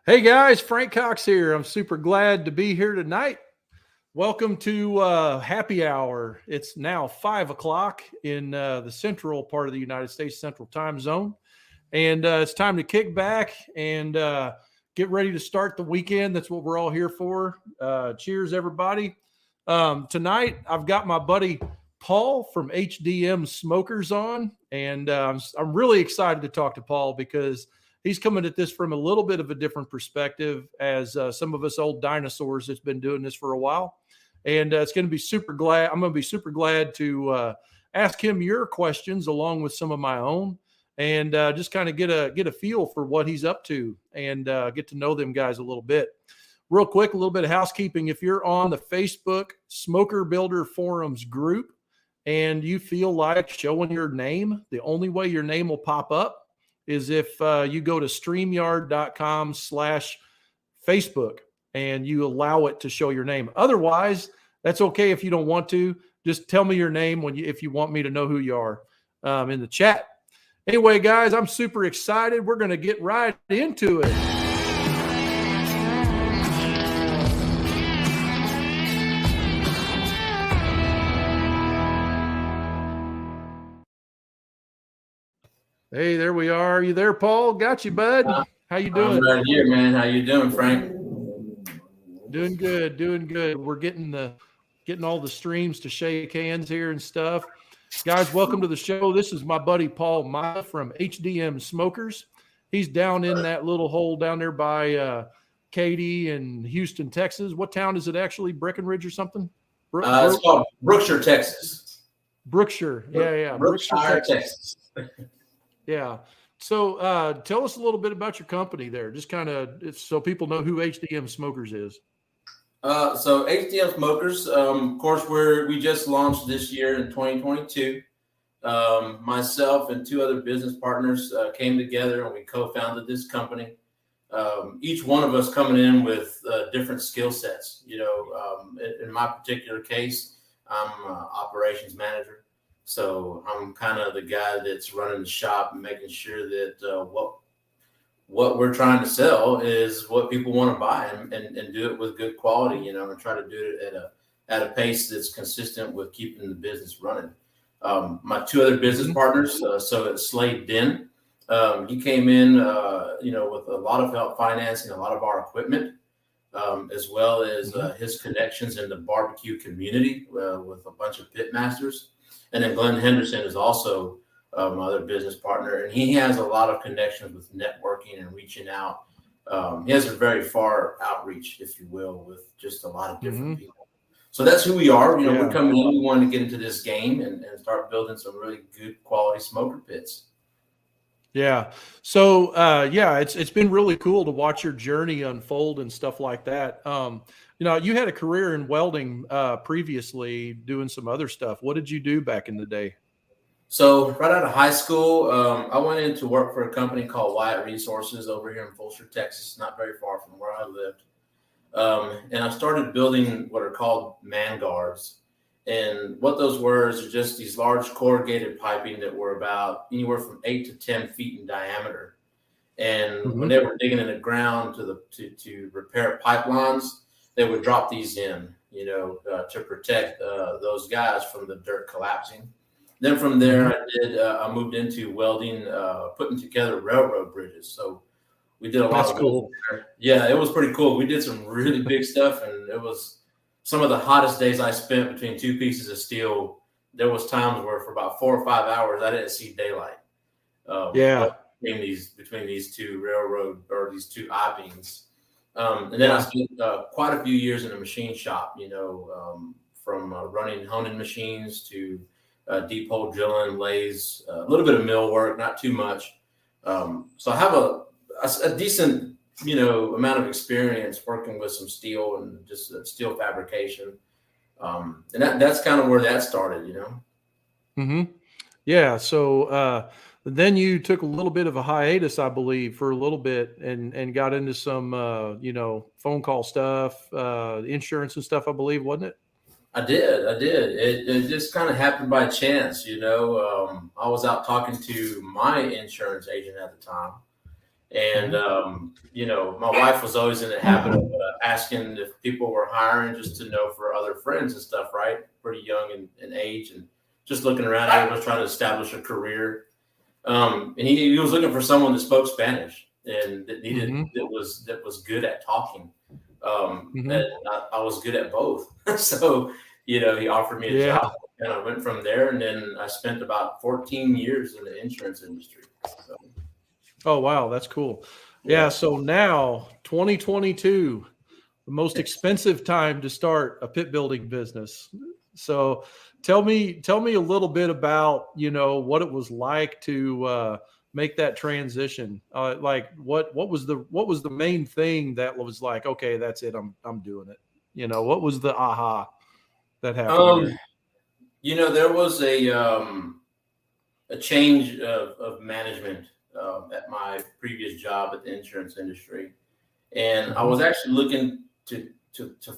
Hey guys, Frank Cox here. I'm super glad to be here tonight. Welcome to happy hour. It's now 5 o'clock in the central part of the United States, Central Time Zone. And it's time to kick back and get ready to start the weekend. That's what we're all here for. Cheers, everybody. Tonight, I've got my buddy Paul from HDM Smokers on. And I'm really excited to talk to Paul because he's coming at this from a little bit of a different perspective as some of us old dinosaurs that's been doing this for a while. And I'm going to be super glad to ask him your questions along with some of my own and just kind of get a feel for what he's up to and get to know them guys a little bit. Real quick, a little bit of housekeeping. If you're on the Facebook Smoker Builder Forums group and you feel like showing your name, the only way your name will pop up is if you go to StreamYard.com/Facebook and you allow it to show your name. Otherwise, that's okay if you don't want to. Just tell me your name if you want me to know who you are in the chat. Anyway, guys, I'm super excited. We're going to get right into it. Hey, there we are. Are you there, Paul? Got you, bud. How you doing? I'm right here, man. How you doing, Frank? Doing good. We're getting all the streams to shake hands here and stuff. Guys, welcome to the show. This is my buddy Paul Maya from HDM Smokers. He's down in that little hole down there by Katy and Houston, Texas. What town is it actually? Breckenridge or something? It's called Brookshire, Texas. Brookshire. Yeah. Brookshire, Texas. Yeah. So tell us a little bit about your company there, just kind of so people know who HDM Smokers is. So HDM Smokers, of course, we just launched this year in 2022. Myself and two other business partners came together and we co-founded this company. Each one of us coming in with different skill sets. You know, in my particular case, I'm an operations manager. So I'm kind of the guy that's running the shop and making sure that what we're trying to sell is what people want to buy and do it with good quality, you know, and try to do it at a pace that's consistent with keeping the business running. My two other business partners, so it's Slade Den. He came in, with a lot of help financing a lot of our equipment, as well as his connections in the barbecue community with a bunch of pit masters. And then Glenn Henderson is also my other business partner, and he has a lot of connections with networking and reaching out. He has a very far outreach, if you will, with just a lot of different people. So that's who we are. You know, we're coming in. We want to get into this game and start building some really good quality smoker pits. Yeah. So, it's been really cool to watch your journey unfold and stuff like that. You had a career in welding previously, doing some other stuff. What did you do back in the day? So right out of high school, I went in to work for a company called Wyatt Resources over here in Fulshear, Texas, not very far from where I lived. And I started building what are called man guards. And what those were is just these large corrugated piping that were about anywhere from 8 to 10 feet in diameter. And when they were digging in the ground to repair pipelines, they would drop these in, to protect those guys from the dirt collapsing. Then from there, I moved into welding, putting together railroad bridges. So we did a lot of cool. Yeah, it was pretty cool. We did some really big stuff, and it was some of the hottest days I spent between two pieces of steel. There was times where for about 4 or 5 hours, I didn't see daylight. Between these two railroad or these two I-beams. And then I spent quite a few years in a machine shop, from running honing machines to deep hole drilling, lathes, a little bit of mill work, not too much. So I have a decent, amount of experience working with some steel and just steel fabrication. And that's kind of where that started, Yeah. So then you took a little bit of a hiatus, I believe, for a little bit and got into some, phone call stuff, insurance and stuff, I believe, wasn't it? I did. It just kind of happened by chance, I was out talking to my insurance agent at the time, And, my wife was always in the habit of asking if people were hiring just to know for other friends and stuff, right? Pretty young in age and just looking around, everyone was trying to establish a career. And he was looking for someone that spoke Spanish and that was good at talking. And I was good at both. So, he offered me a job and I went from there. And then I spent about 14 years in the insurance industry. So, oh, wow. That's cool. Yeah. So now 2022, the most expensive time to start a pit building business. So tell me a little bit about, what it was like to make that transition. Like what was the main thing that was like, okay, that's it. I'm doing it. What was the aha that happened there? There was a change of management at my previous job at the insurance industry. And I was actually looking to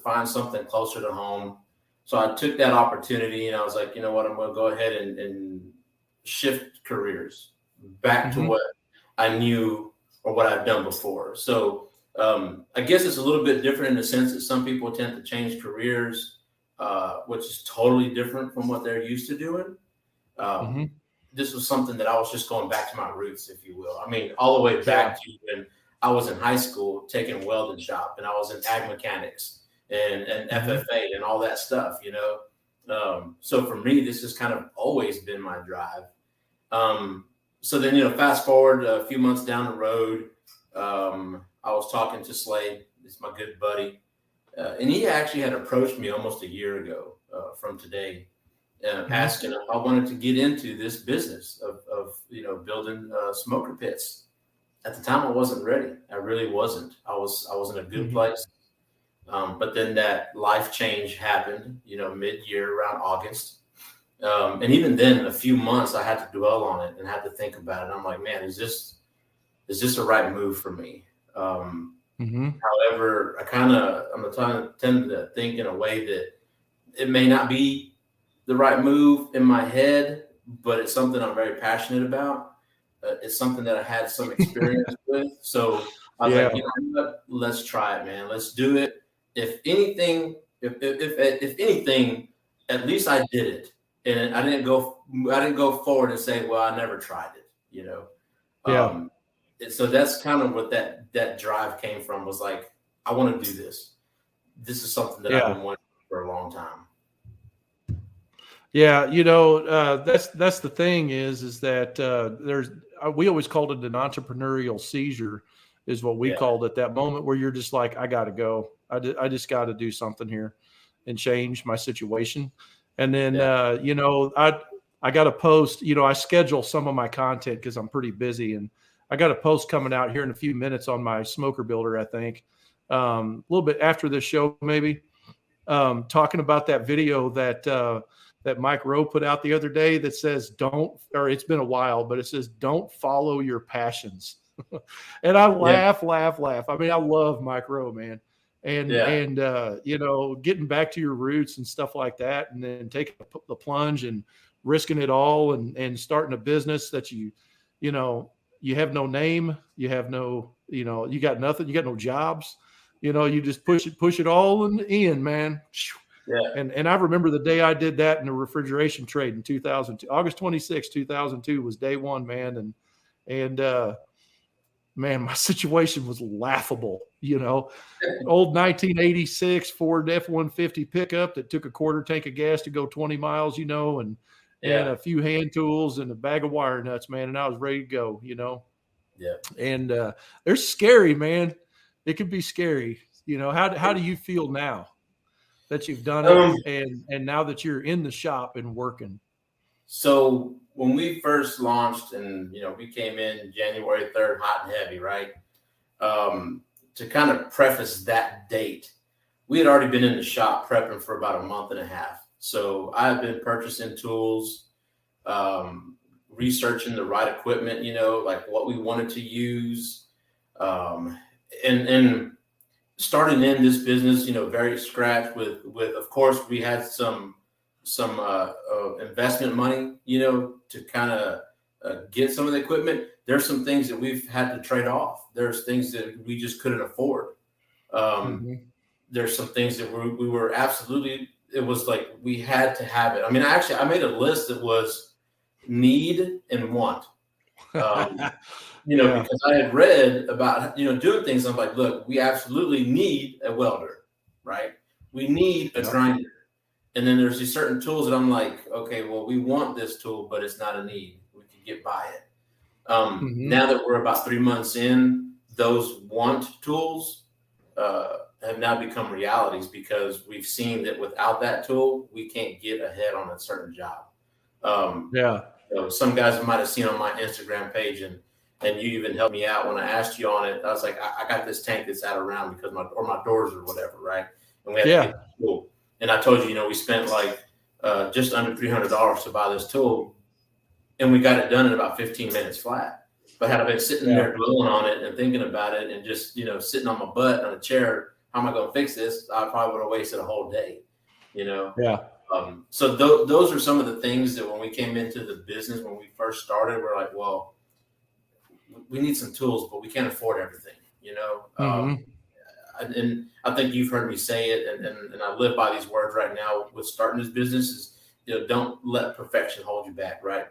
find something closer to home. So I took that opportunity and I was like, you know what, I'm going to go ahead and shift careers back to what I knew or what I've done before. So I guess it's a little bit different in the sense that some people tend to change careers, which is totally different from what they're used to doing. This was something that I was just going back to my roots, if you will. I mean, all the way back to when I was in high school taking welding shop and I was in ag mechanics and FFA and all that stuff, So for me, this has kind of always been my drive. So then, fast forward a few months down the road, I was talking to Slade, it's my good buddy, and he actually had approached me almost a year ago from today, asking if I wanted to get into this business of building smoker pits. At the time, I wasn't ready. I really wasn't. I was in a good place. But then that life change happened, mid-year around August. And even then, in a few months, I had to dwell on it and had to think about it. I'm like, man, is this the right move for me? However, I'm tend to think in a way that it may not be the right move in my head, but it's something I'm very passionate about. It's something that I had some experience with. So I was like, you know what? Let's try it, man. Let's do it. If anything, at least I did it. And I didn't go forward and say, well, I never tried it, so that's kind of what that drive came from, was like, I want to do this. This is something that I've been wanting for a long time. Yeah, that's the thing is that we always called it an entrepreneurial seizure, is what we called it, that moment where you're just like, I got to go. I just got to do something here and change my situation. And then, I got a post, I schedule some of my content because I'm pretty busy, and I got a post coming out here in a few minutes on my Smoker Builder, I think, a little bit after this show, maybe, talking about that video that Mike Rowe put out the other day that says, it's been a while, but it says, don't follow your passions. And I laugh. I mean, I love Mike Rowe, man. And getting back to your roots and stuff like that, and then taking the plunge and risking it all and starting a business that you have no name, you have no, you got nothing, you got no jobs, you just push it all in, man. Yeah. And I remember the day I did that in the refrigeration trade in 2002, August 26, 2002 was day one, man. And man, my situation was laughable, old 1986 Ford F-150 pickup that took a quarter tank of gas to go 20 miles, and a few hand tools and a bag of wire nuts, man. And I was ready to go, Yeah. And they're scary, man. It can be scary. How do you feel now that you've done it and now that you're in the shop and working? So when we first launched and, we came in January 3rd, hot and heavy, right? To kind of preface that date, we had already been in the shop prepping for about a month and a half. So I've been purchasing tools, researching the right equipment, like what we wanted to use, and starting in this business, very scratch with of course we had some investment money, to kind of get some of the equipment. there's some things that we've had to trade off. There's things that we just couldn't afford. There's some things that we were absolutely, it was like we had to have it. I mean, I made a list that was need and want. Because I had read about, doing things. I'm like, look, we absolutely need a welder, right? We need a grinder. And then there's these certain tools that I'm like, okay, well, we want this tool, but it's not a need. We can get by it. Now that we're about 3 months in, those want tools have now become realities, because we've seen that without that tool, we can't get ahead on a certain job. Some guys I might have seen on my Instagram page, and you even helped me out when I asked you on it. I was like, I got this tank that's out of round because my doors or whatever, right? And we had to get the tool. And I told you, we spent like just under $300 to buy this tool, and we got it done in about 15 minutes flat. But had I been sitting there dwelling on it and thinking about it and just, sitting on my butt on a chair, how am I going to fix this? I probably would have wasted a whole day, So those are some of the things that when we came into the business, when we first started, we're like, well, we need some tools, but we can't afford everything, and I think you've heard me say it, and I live by these words right now with starting this business is, don't let perfection hold you back, right?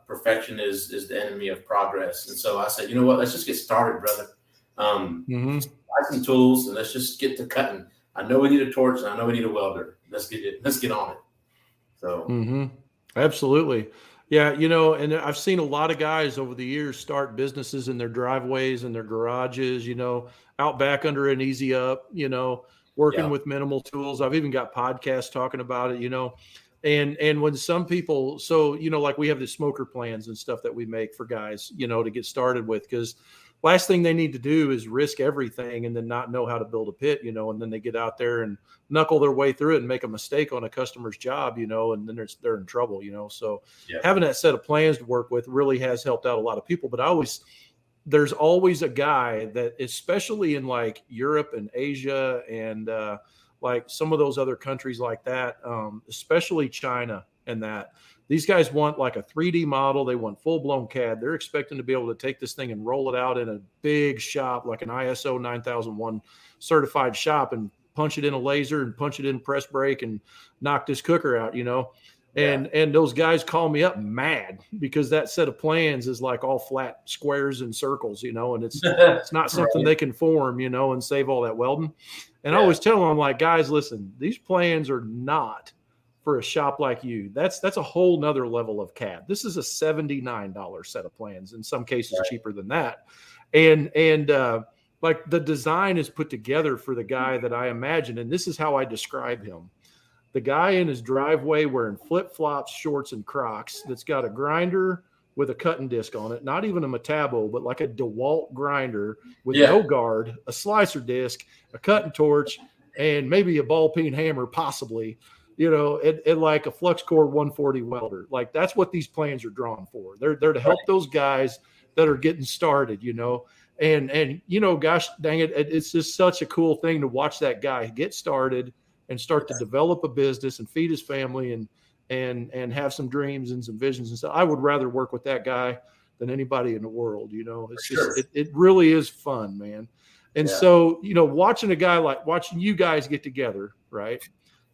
Perfection is the enemy of progress. And so I said, you know what, let's just get started, brother. Buy some tools and let's just get to cutting. I know we need a torch and I know we need a welder. Let's get on it. So absolutely. Yeah. And I've seen a lot of guys over the years start businesses in their driveways and their garages, out back under an easy up, working with minimal tools. I've even got podcasts talking about it, and when some people, like we have the smoker plans and stuff that we make for guys, to get started with, because last thing they need to do is risk everything and then not know how to build a pit, and then they get out there and knuckle their way through it and make a mistake on a customer's job, and then they're in trouble, So having that set of plans to work with really has helped out a lot of people. But there's always a guy that, especially in like Europe and Asia and like some of those other countries like that, especially China, and that these guys want like a 3D model. They want full blown CAD. They're expecting to be able to take this thing and roll it out in a big shop, like an ISO 9001 certified shop, and punch it in a laser and punch it in press brake and knock this cooker out, And those guys call me up mad because that set of plans is like all flat squares and circles, and it's not something they can form, and save all that welding. And I always tell them, I'm like, guys, listen, these plans are not for a shop like you. That's a whole nother level of CAD. This is a $79 set of plans, in some cases cheaper than that. And like the design is put together for the guy that I imagine, and this is how I describe him. The guy in his driveway wearing flip-flops, shorts, and Crocs that's got a grinder with a cutting disc on it, not even a Metabo, but like a DeWalt grinder with no guard, a slicer disc, a cutting torch, and maybe a ball peen hammer, possibly, and like a flux core 140 welder. Like that's what these plans are drawn for. They're to help those guys that are getting started, and gosh dang it, it's just such a cool thing to watch that guy get started and start to develop a business and feed his family and have some dreams and some visions and stuff. I would rather work with that guy than anybody in the world. It's just, it really is fun, man. And so, watching you guys get together, right.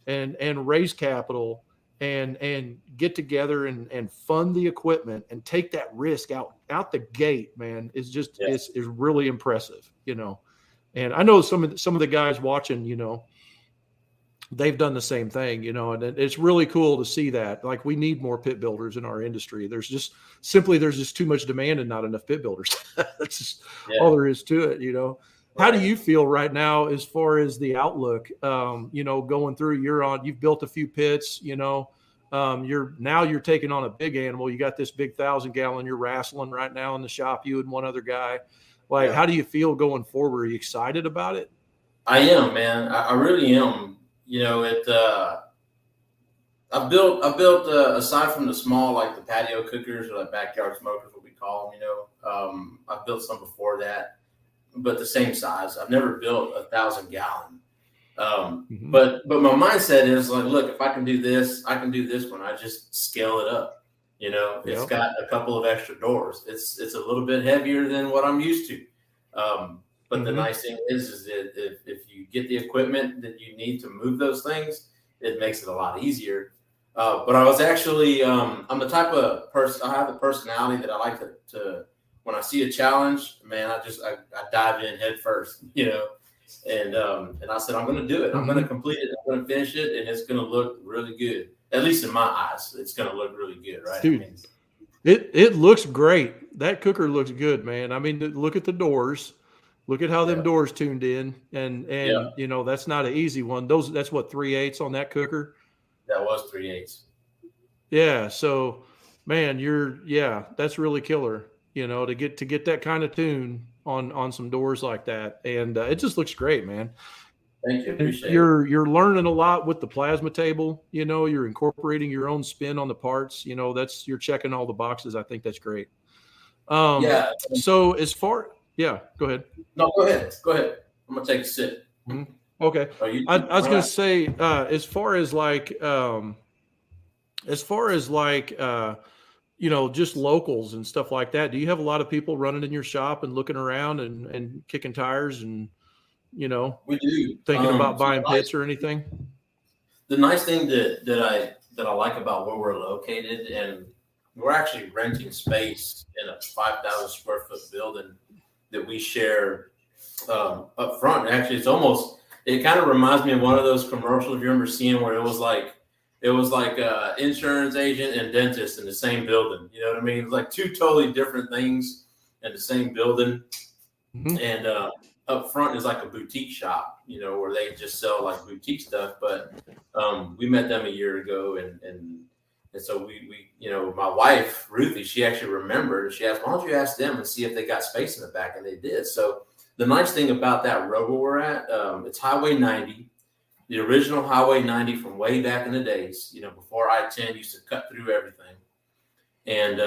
And raise capital and get together and fund the equipment and take that risk out the gate, man, is just, is really impressive, and I know some of the guys watching, they've done the same thing, and it's really cool to see that. Like, we need more pit builders in our industry. There's just too much demand and not enough pit builders. That's just all there is to it, How do you feel right now as far as the outlook? Going through, you've built a few pits, you're taking on a big animal. You got this big 1,000-gallon you're wrestling right now in the shop, you and one other guy. Like, how do you feel going forward? Are you excited about it? I am, man. I really am. I built aside from the small, like the patio cookers or the backyard smokers, what we call them, I've built some before that, but the same size. I've never built 1,000-gallon. But my mindset is like, look, if I can do this, I can do this one. I just scale it up. It's Yep. got a couple of extra doors. It's a little bit heavier than what I'm used to. But the nice thing is that if you get the equipment that you need to move those things, it makes it a lot easier. But I was actually, I'm the type of person, I have the personality that I like to when I see a challenge, man, I dive in head first, and I said, I'm going to do it. I'm going to complete it. I'm going to finish it. And it's going to look really good. At least in my eyes, it's going to look really good. Right. Dude, it looks great. That cooker looks good, man. I mean, look at the doors. Look at how them doors tuned in, and that's not an easy one. That's what 3/8 on that cooker. That was 3/8. Yeah. So, man, that's really killer. To get that kind of tune on some doors like that, and it just looks great, man. Thank you. Appreciate it. You're learning a lot with the plasma table. You're incorporating your own spin on the parts. You're checking all the boxes. I think that's great. So go ahead. No, go ahead. Go ahead. I'm gonna take a sip. Okay. I was gonna say, as far as just locals and stuff like that, do you have a lot of people running in your shop and looking around and kicking tires and we do thinking about buying pits or anything? The nice thing that I like about where we're located, and we're actually renting space in a 5,000 square foot building that we share up front. Actually, it kind of reminds me of one of those commercials you remember seeing where it was like insurance agent and dentist in the same building. You know what I mean? It's like two totally different things in the same building. And up front is like a boutique shop, where they just sell like boutique stuff. But we met them a year ago, and so we my wife Ruthie, she actually remembered. She asked, "Why don't you ask them and see if they got space in the back?" And they did. So the nice thing about that road where we're at, it's Highway 90, the original Highway 90 from way back in the days. Before I-10 used to cut through everything, and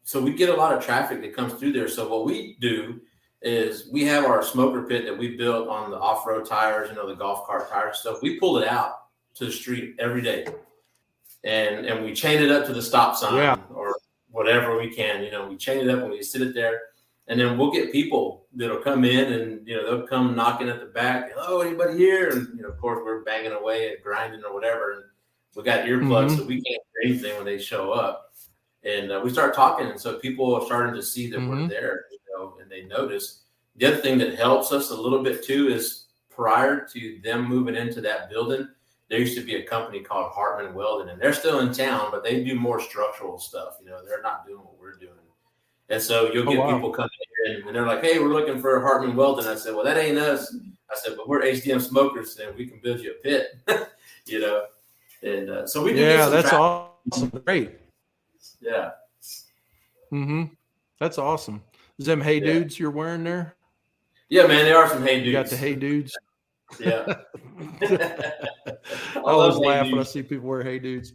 so we get a lot of traffic that comes through there. So what we do is we have our smoker pit that we built on the off-road tires, the golf cart tires stuff. We pull it out to the street every day, and we chain it up to the stop sign or whatever we can. We chain it up and we sit it there, and then we'll get people that'll come in and they'll come knocking at the back. Hello, anybody here? And of course we're banging away and grinding or whatever, and we got earplugs, so we can't hear anything when they show up. And we start talking, and so people are starting to see that we're there, and they notice. The other thing that helps us a little bit too is prior to them moving into that building, there used to be a company called Hartman Welding, and they're still in town, but they do more structural stuff. They're not doing what we're doing. And so you'll get people coming in, and they're like, "Hey, we're looking for Hartman Welding." I said, "Well, that ain't us." I said, "But we're HDM smokers, and we can build you a pit." And so we do. Yeah, that's awesome. Great. Yeah. That's awesome. Is them Hey Dudes you're wearing there? Yeah, man, there are some Hey Dudes. You got the Hey Dudes. Yeah. I always laugh when I see people wear Hey Dudes.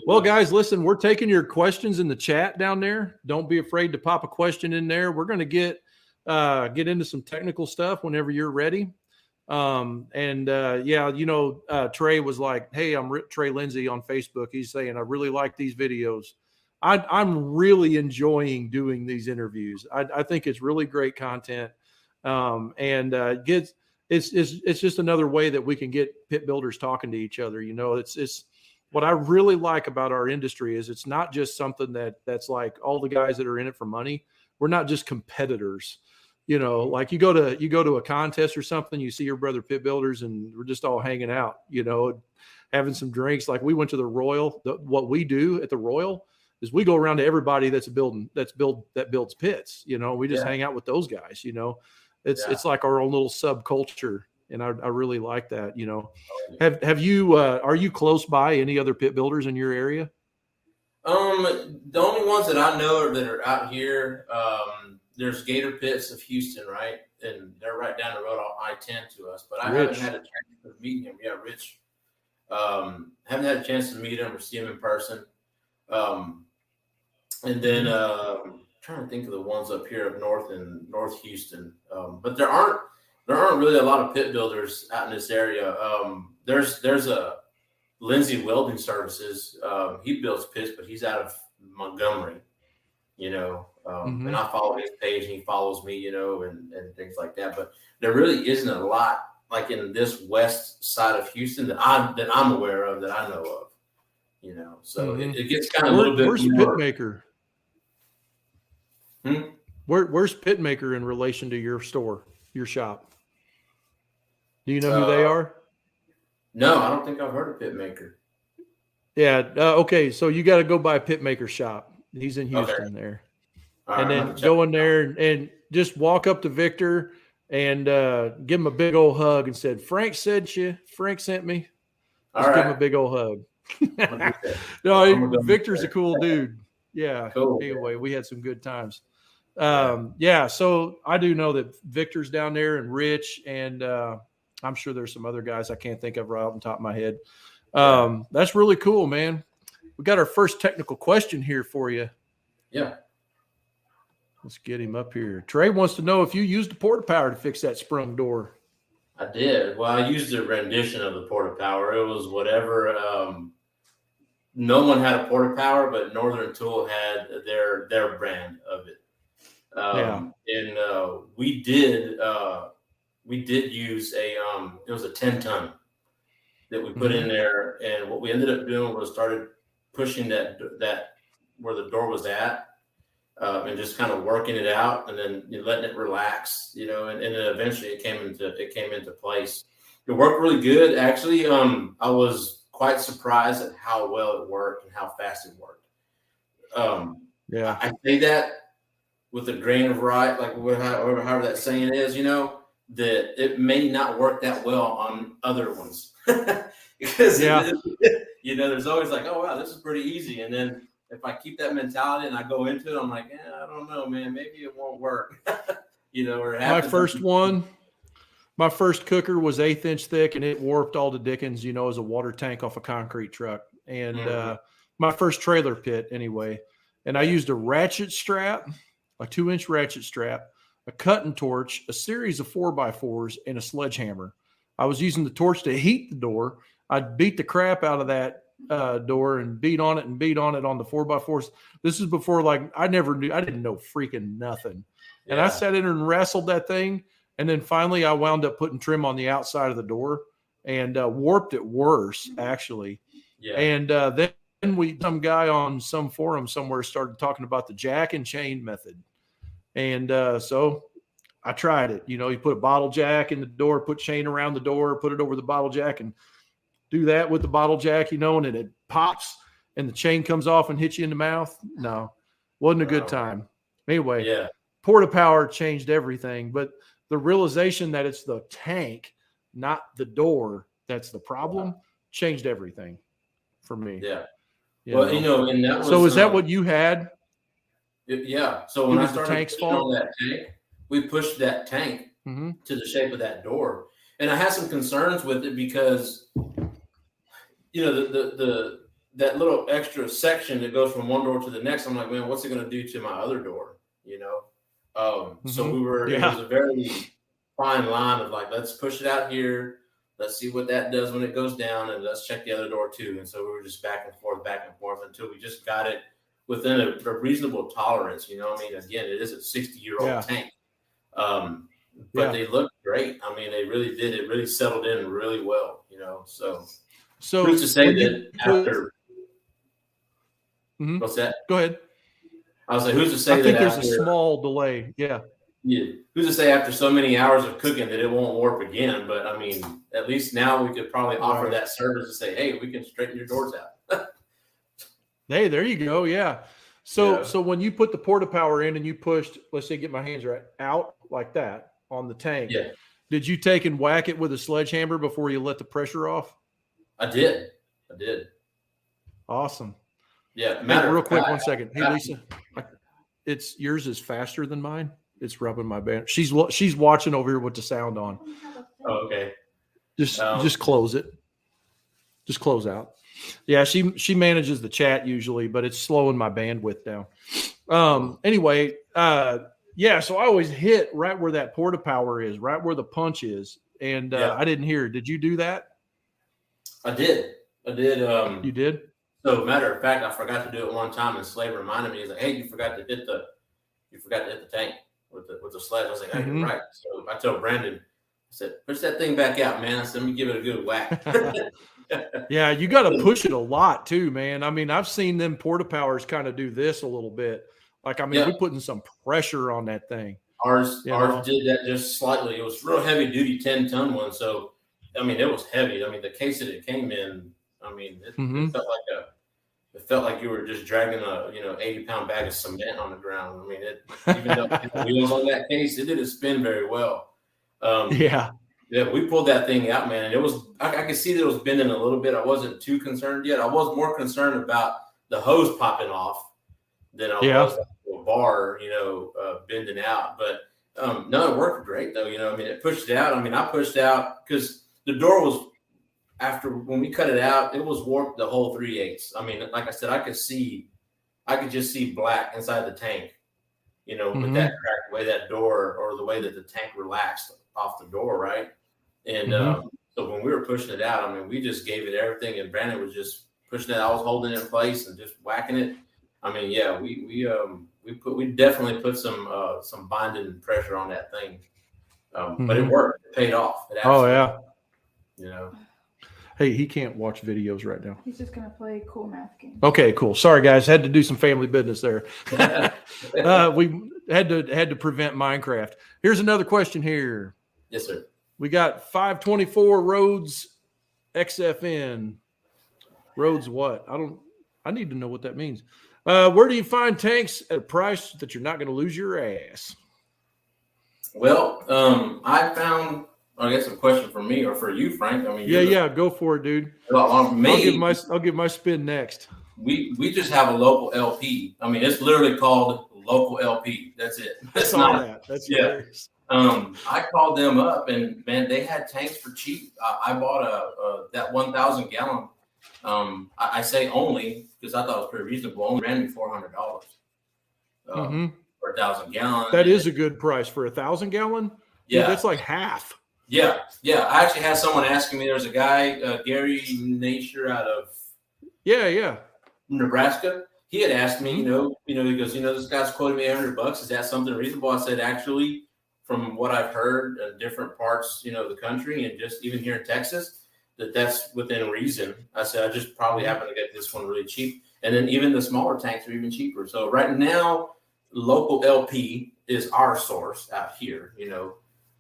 Well, guys, listen, we're taking your questions in the chat down there. Don't be afraid to pop a question in there. We're going to get into some technical stuff whenever you're ready. Trey was like, "Hey, I'm Trey Lindsay on Facebook." He's saying, "I really like these videos." I'm really enjoying doing these interviews. I think it's really great content. It's just another way that we can get pit builders talking to each other. It's what I really like about our industry is it's not just something that's like all the guys that are in it for money. We're not just competitors. Like you go to a contest or something, you see your brother pit builders, and we're just all hanging out, having some drinks. Like we went to the Royal. What we do at the Royal is we go around to everybody that builds pits. We just hang out with those guys. It's like our own little subculture, and I really like that. Have you are you close by any other pit builders in your area? The only ones that I know that are out here, there's Gator Pits of Houston, right? And they're right down the road on I-10 to us. But I haven't had a chance to meet him. Yeah, Rich. Haven't had a chance to meet him or see him in person. And then I'm trying to think of the ones up here up north in North Houston. But there aren't really a lot of pit builders out in this area. There's a Lindsay Welding Services. He builds pits, but he's out of Montgomery, and I follow his page and he follows me, and things like that. But there really isn't a lot like in this west side of Houston that I'm aware of, that I know of, so it gets kind of a little bit where's more. Pitmaker? Hmm? Where's Pitmaker in relation to your store, your shop? Do you know who they are? No, I don't think I've heard of Pitmaker. Yeah. Okay. So you got to go by Pitmaker shop. He's in Houston there. All and right, then go in there and just walk up to Victor and give him a big old hug and said, Frank sent me. Just give him a big old hug. No, Victor's a cool dude. Yeah. Cool. Anyway, we had some good times. So I do know that Victor's down there and Rich, and I'm sure there's some other guys I can't think of right off the top of my head. That's really cool, man. We got our first technical question here for you. Yeah. Let's get him up here. Trey wants to know if you used the porta power to fix that sprung door. I did. Well, I used a rendition of the porta power. It was whatever. No one had a porta power, but Northern Tool had their brand of it. And we did use it was a 10-ton that we put in there, and what we ended up doing was started pushing that where the door was at, and just kind of working it out, and then letting it relax, and then eventually it came into place. It worked really good, actually. I was quite surprised at how well it worked and how fast it worked. I say that with a grain of right, like however that saying is, that it may not work that well on other ones. Because there's always like, oh wow, this is pretty easy, and then if I keep that mentality and I go into it, I'm like, I don't know, man, maybe it won't work. Or my first cooker was 1/8 inch thick, and it warped all the dickens, as a water tank off a concrete truck. And my first trailer pit anyway, and I used a ratchet strap, a 2-inch ratchet strap, a cutting torch, a series of 4x4s, and a sledgehammer. I was using the torch to heat the door. I'd beat the crap out of that door and beat on it on the 4x4s. This is before, I didn't know freaking nothing. And I sat in and wrestled that thing. And then finally I wound up putting trim on the outside of the door and warped it worse, actually. Yeah. And then some guy on some forum somewhere started talking about the jack and chain method. And so I tried it. You put a bottle jack in the door, put chain around the door, put it over the bottle jack, and do that with the bottle jack, and then it pops and the chain comes off and hits you in the mouth. No, wasn't a good time. Anyway, porta power changed everything, but the realization that it's the tank, not the door, that's the problem, changed everything for me. Yeah. And that was, so is that what you had? Yeah. So when I started on that tank, we pushed that tank to the shape of that door. And I had some concerns with it because, that little extra section that goes from one door to the next, I'm like, man, what's it going to do to my other door? So it was a very fine line of like, let's push it out here. Let's see what that does when it goes down, and let's check the other door too. And so we were just back and forth until we just got it within a reasonable tolerance. Again, it is a 60-year-old tank. But they looked great. They really did. It really settled in really well, So who's to say that after what's that? Go ahead. I was like, who's to say that I think there's a small delay. Yeah. Who's to say after so many hours of cooking that it won't warp again? But at least now we could probably offer that service to say, hey, we can straighten your doors out. Hey, there you go. Yeah. So when you put the porta power in and you pushed, let's say, get my hands right out like that on the tank. Yeah. Did you take and whack it with a sledgehammer before you let the pressure off? I did. Awesome. Yeah. Real quick, 1 second. Hey, Lisa, yours is faster than mine. It's rubbing my band. She's watching over here with the sound on. Oh, okay. Just close it. Just close out. Yeah, she manages the chat usually, but it's slowing my bandwidth down. Anyway, so I always hit right where that porta power is, right where the punch is, and I didn't hear. Did you do that? I did. I did. You did? So matter of fact, I forgot to do it one time, and Slade reminded me. He's like, "Hey, you forgot to hit the tank with the sled." I was like, "Oh, you're right." So I told Brandon, I said, "Push that thing back out, man." I said, "Let me give it a good whack." Yeah, you got to push it a lot too, man. I mean, I've seen them porta powers kind of do this a little bit. Like, I mean, Yeah. we're putting some pressure on that thing. Ours did that just slightly. It was real heavy duty 10-ton one. So, I mean, it was heavy. I mean, the case that it came in, I mean, it felt like you were just dragging a 80-pound bag of cement on the ground. I mean, even though it had wheels on that case, it didn't spin very well. Yeah, we pulled that thing out, man, and it was I could see that it was bending a little bit. I wasn't too concerned yet. I was more concerned about the hose popping off than I was a bar, bending out. But no, it worked great though. I mean, it pushed out. I mean, I pushed out because the door was, after when we cut it out, it was warped the whole 3/8. I mean, like I said, I could just see black inside the tank, with that crack, the way that door, or the way that the tank relaxed off the door, right? And so when we were pushing it out, I mean, we just gave it everything, and Brandon was just pushing it. I was holding it in place and just whacking it. I mean, yeah, we definitely put some binding pressure on that thing, but it worked. It paid off. Hey, he can't watch videos right now. He's just gonna play cool math games. Okay, cool. Sorry, guys, had to do some family business there. We had to prevent Minecraft. Here's another question here. Yes, sir. We got 524 Rhodes XFN. Rhodes what? I need to know what that means. Where do you find tanks at a price that you're not going to lose your ass? Well, I found, I guess, a question for me or for you, Frank. I mean, yeah, go for it, dude. I'll give my spin next. We just have a local LP. I mean, it's literally called local LP. That's it. That's all that. That's hilarious. I called them up, and man, they had tanks for cheap. I bought that 1,000 gallon. I say only because I thought it was pretty reasonable. Only ran me $400 for 1,000 gallons. That is a good price for 1,000 gallon. Yeah, dude, that's like half. Yeah. I actually had someone asking me. There's a guy, Gary Nasher, out of Nebraska. He had asked me, he goes, this guy's quoting me $100. Is that something reasonable? I said, actually, from what I've heard in different parts, of the country, and just even here in Texas, that's within reason. I said, I just probably happen to get this one really cheap. And then even the smaller tanks are even cheaper. So right now, local LP is our source out here,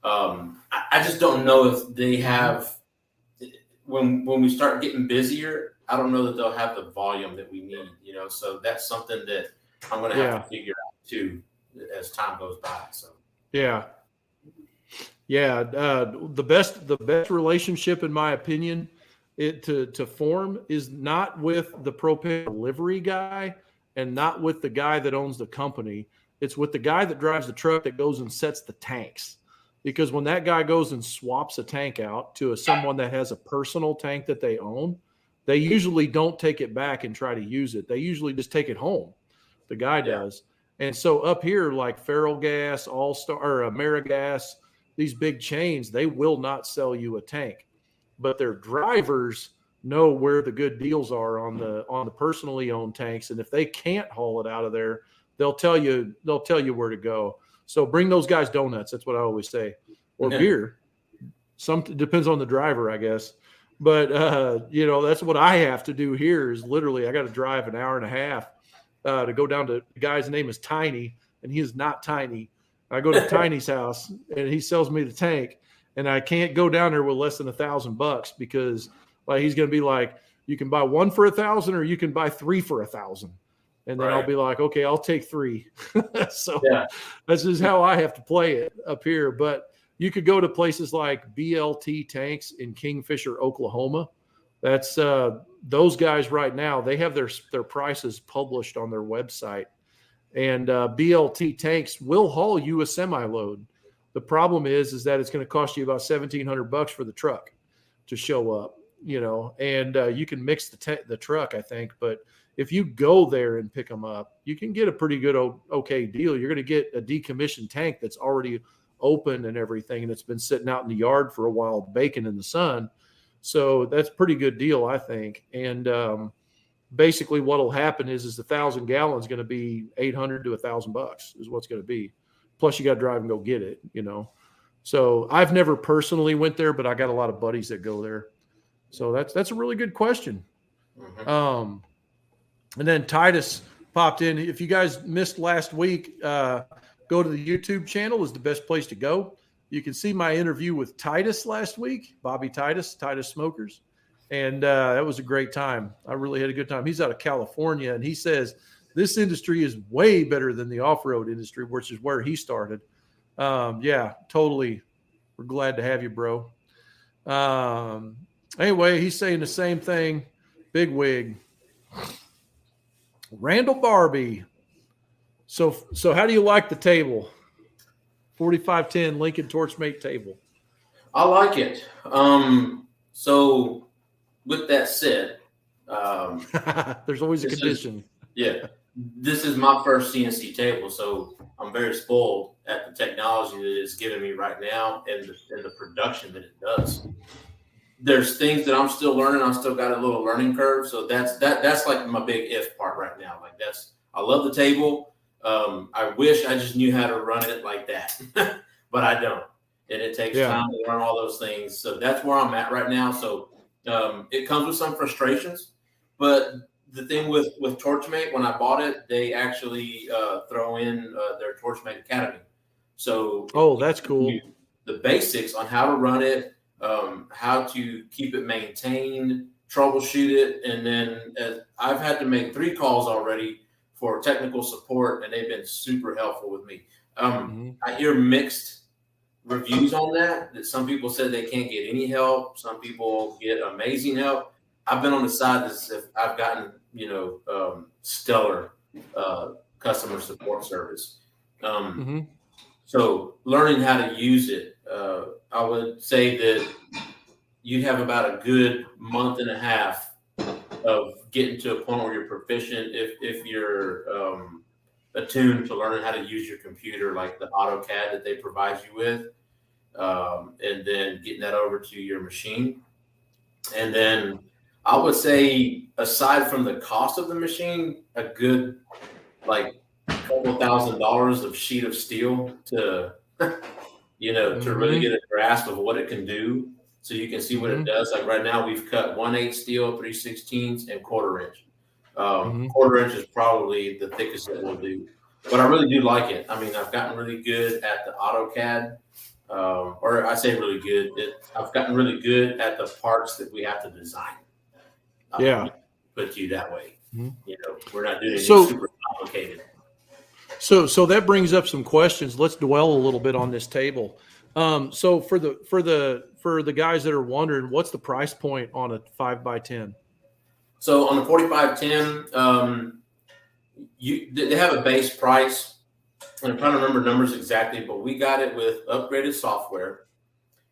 I just don't know if they have, when we start getting busier, I don't know that they'll have the volume that we need, so that's something that I'm going to have to figure out too as time goes by. So, the best relationship, in my opinion, to form is not with the propane delivery guy and not with the guy that owns the company. It's with the guy that drives the truck that goes and sets the tanks. Because when that guy goes and swaps a tank out to someone that has a personal tank that they own, they usually don't take it back and try to use it. They usually just take it home. The guy does. And so up here, like Feral Gas, All-Star, or AmeriGas, these big chains, they will not sell you a tank. But their drivers know where the good deals are on the personally owned tanks. And if they can't haul it out of there, they'll tell you where to go. So bring those guys donuts. That's what I always say, or beer. Depends on the driver, I guess. But that's what I have to do here. Is literally I got to drive an hour and a half to go down to the guy's name is Tiny, and he is not tiny. I go to Tiny's house, and he sells me the tank, and I can't go down there with less than $1,000 because he's going to be like, you can buy one for 1,000 or you can buy three for 1,000. And then I'll be like, okay, I'll take three. So this is how I have to play it up here. But you could go to places like BLT Tanks in Kingfisher, Oklahoma. That's those guys right now. They have their prices published on their website. And BLT Tanks will haul you a semi-load. The problem is that it's going to cost you about $1,700 for the truck to show up, and you can mix the truck, I think. But if you go there and pick them up, you can get a pretty good, okay deal. You're going to get a decommissioned tank that's already open and everything, and it's been sitting out in the yard for a while, baking in the sun. So that's a pretty good deal, I think. And basically what will happen is 1,000 gallons going to be 800 to $1,000 is what's going to be. Plus you got to drive and go get it, So I've never personally went there, but I got a lot of buddies that go there. So that's a really good question. Mm-hmm. And then Titus popped in. If you guys missed last week, go to the YouTube channel is the best place to go. You can see my interview with Titus last week, Bobby Titus Smokers. And that was a great time. I really had a good time. He's out of California, and he says this industry is way better than the off-road industry, which is where he started. Yeah, totally. We're glad to have you, bro. Anyway, he's saying the same thing. Big wig. Randall Barbie. So how do you like the table? 4510 Lincoln Torchmate table. I like it. So with that said, there's always a condition. This is my first CNC table, so I'm very spoiled at the technology that it's giving me right now and the production that it does. There's things that I'm still learning. I still got a little learning curve. So that's like my big if part right now. Like I love the table. I wish I just knew how to run it like that, but I don't. And it takes time to learn all those things. So that's where I'm at right now. So it comes with some frustrations, but the thing with Torchmate, when I bought it, they actually throw in their Torchmate Academy. So that's cool. The basics on how to run it, how to keep it maintained, troubleshoot it. And then I've had to make 3 calls already for technical support, and they've been super helpful with me. I hear mixed reviews on that some people said they can't get any help. Some people get amazing help. I've been on the side that I've gotten, stellar customer support service. So learning how to use it, I would say that you have about a good month and a half of getting to a point where you're proficient if you're attuned to learning how to use your computer, like the AutoCAD that they provide you with, and then getting that over to your machine. And then I would say, aside from the cost of the machine, a good couple $1,000s of sheet of steel to to really get a grasp of what it can do, so you can see what it does. Like right now, we've cut 1/8 steel, 3/16, and 1/4 inch. 1/4 inch is probably the thickest that we'll do, but I really do like it. I mean, I've gotten really good at the AutoCAD, or I say really good. I've gotten really good at the parts that we have to design. Put you that way. We're not doing anything super complicated. So that brings up some questions. Let's dwell a little bit on this table. So for the guys that are wondering, what's the price point on a 5x10? So on the 4510, they have a base price. And I'm trying to remember numbers exactly, but we got it with upgraded software.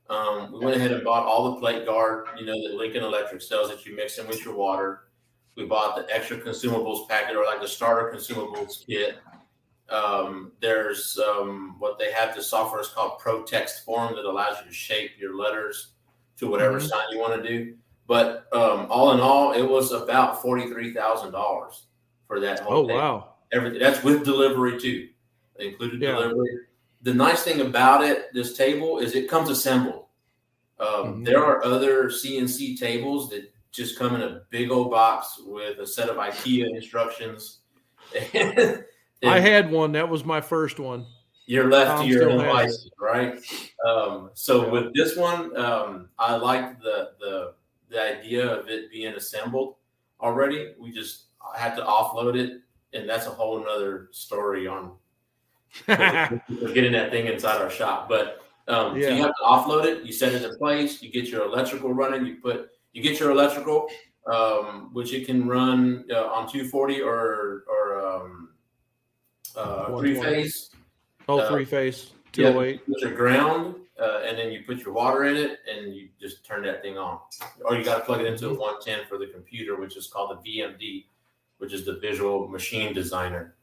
We went ahead and bought all the plate guard, that Lincoln Electric sells that you mix in with your water. We bought the extra consumables packet, or like the starter consumables kit. There's what they have, the software is called Pro Text Form, that allows you to shape your letters to whatever sign you want to do. But all in all, it was about $43,000 for that whole thing. Wow. Everything. That's with delivery too. They included delivery. The nice thing about this table is it comes assembled. There are other CNC tables that just come in a big old box with a set of IKEA instructions. I had one. That was my first one. You're left to your own devices, right? With this one, I liked the idea of it being assembled already. I had to offload it, and that's a whole nother story on getting that thing inside our shop. But so you have to offload it. You set it in place. You get your electrical running. You get your electrical, which it can run on 240 or 3-phase. Three-phase, 208. Put your ground, and then you put your water in it, and you just turn that thing on. Or you got to plug it into a 110 for the computer, which is called the VMD, which is the Visual Machine Designer.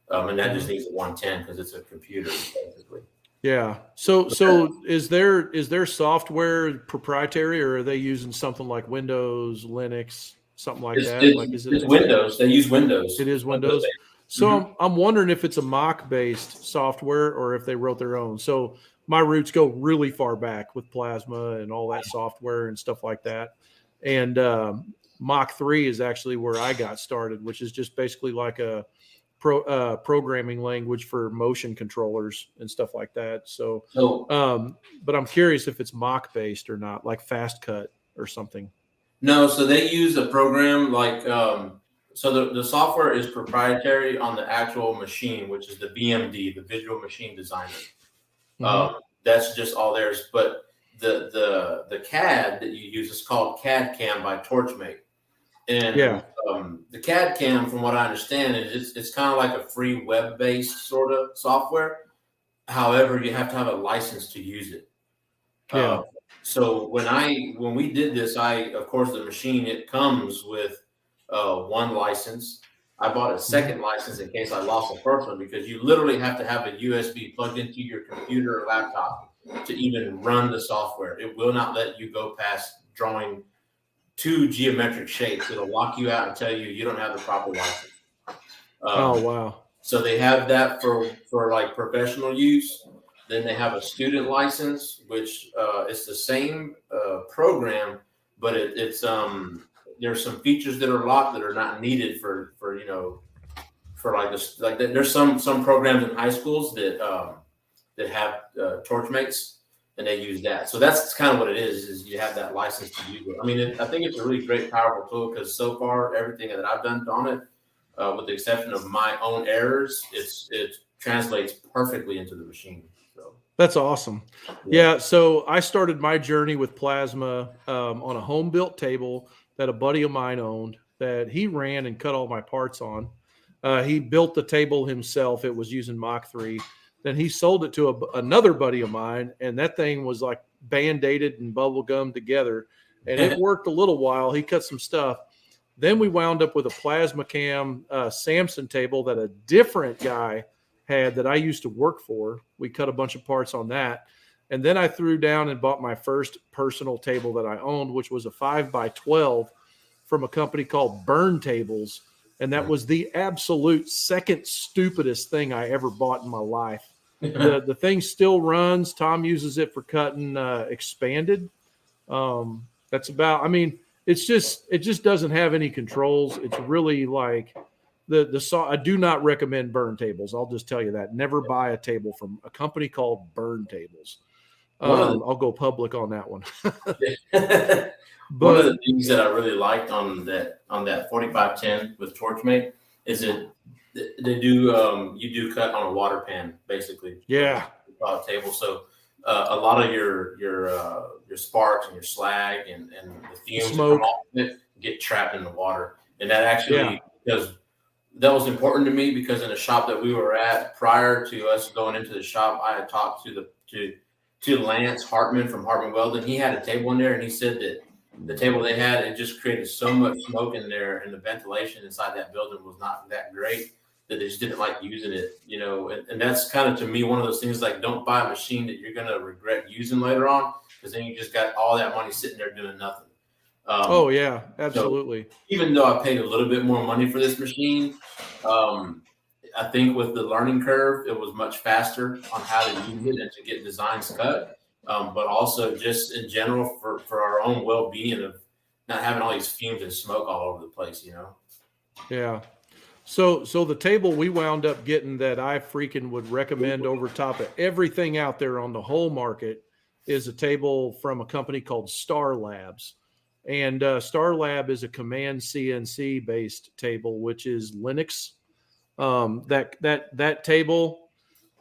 And that just needs a 110 because it's a computer, basically. Yeah. So is their software proprietary, or are they using something like Windows, Linux, something like that? Like, is it? It's Windows. They use Windows. It is Windows. So I'm wondering if it's a mock-based software or if they wrote their own. So my roots go really far back with Plasma and all that software and stuff like that. And Mach 3 is actually where I got started, which is just basically like a programming language for motion controllers and stuff like that. So, but I'm curious if it's mock-based or not, like Fast Cut or something. No, so they use a program like so the software is proprietary on the actual machine, which is the VMD, the Visual Machine Designer. That's just all theirs. But the CAD that you use is called CAD CAM by Torchmate. And the CAD CAM, from what I understand, is it's kind of like a free web-based sort of software. However, you have to have a license to use it. So when we did this, of course the machine, it comes with one license. I bought a second license in case I lost the first one, because you literally have to have a USB plugged into your computer or laptop to even run the software. It will not let you go past drawing 2 geometric shapes. It'll lock you out and tell you don't have the proper license. Oh, wow. So they have that for like professional use. Then they have a student license, which it's the same program, but it's there's some features that are locked that are not needed for like this. Like there's some programs in high schools that have Torchmates, and they use that. So that's kind of what it is you have that license to use it. I mean, I think it's a really great, powerful tool, because so far everything that I've done on it, with the exception of my own errors, it translates perfectly into the machine. So that's awesome. Yeah. So I started my journey with Plasma on a home built table that a buddy of mine owned, that he ran and cut all my parts on. He built the table himself. It was using Mach 3. Then he sold it to another buddy of mine, and that thing was like band-aided and bubble gummed together, and it worked a little while. He cut some stuff. Then we wound up with a Plasma Cam Samson table that a different guy had that I used to work for. We cut a bunch of parts on that. And then I threw down and bought my first personal table that I owned, which was a 5x12 from a company called Burn Tables. And that was the absolute second stupidest thing I ever bought in my life. The thing still runs. Tom uses it for cutting expanded. That's about, I mean, it just doesn't have any controls. It's really like I do not recommend Burn Tables. I'll just tell you that. Never buy a table from a company called Burn Tables. I'll go public on that one. One of the things that I really liked on that 4510 with Torchmate is that they do you do cut on a water pan, basically. Yeah. Table. So a lot of your sparks and your slag and the fumes that come off of it get trapped in the water. And that actually, because that was important to me, because in the shop that we were at prior to us going into the shop, I had talked to Lance Hartman from Hartman Welding. He had a table in there, and he said that the table they had, it just created so much smoke in there, and the ventilation inside that building was not that great, that they just didn't like using it, and that's kind of, to me, one of those things, like, don't buy a machine that you're going to regret using later on, because then you just got all that money sitting there doing nothing. Oh yeah, absolutely. So even though I paid a little bit more money for this machine, I think with the learning curve, it was much faster on how to use it and to get designs cut. But also just in general for our own well-being of not having all these fumes and smoke all over the place, Yeah. So the table we wound up getting that I freaking would recommend over top of everything out there on the whole market is a table from a company called Star Labs. And Star Lab is a Command CNC based table, which is Linux. That table,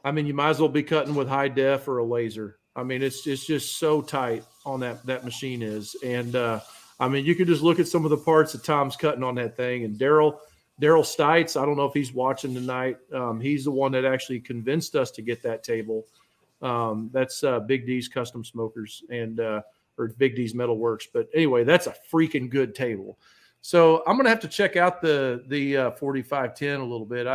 I mean, you might as well be cutting with high def or a laser. I mean, it's just so tight on that machine is. And I mean, you could just look at some of the parts that Tom's cutting on that thing. And Daryl Stites, I don't know if he's watching tonight. He's the one that actually convinced us to get that table. That's Big D's Custom Smokers and or Big D's Metal Works. But anyway, that's a freaking good table. So I'm going to have to check out the 4510 a little bit.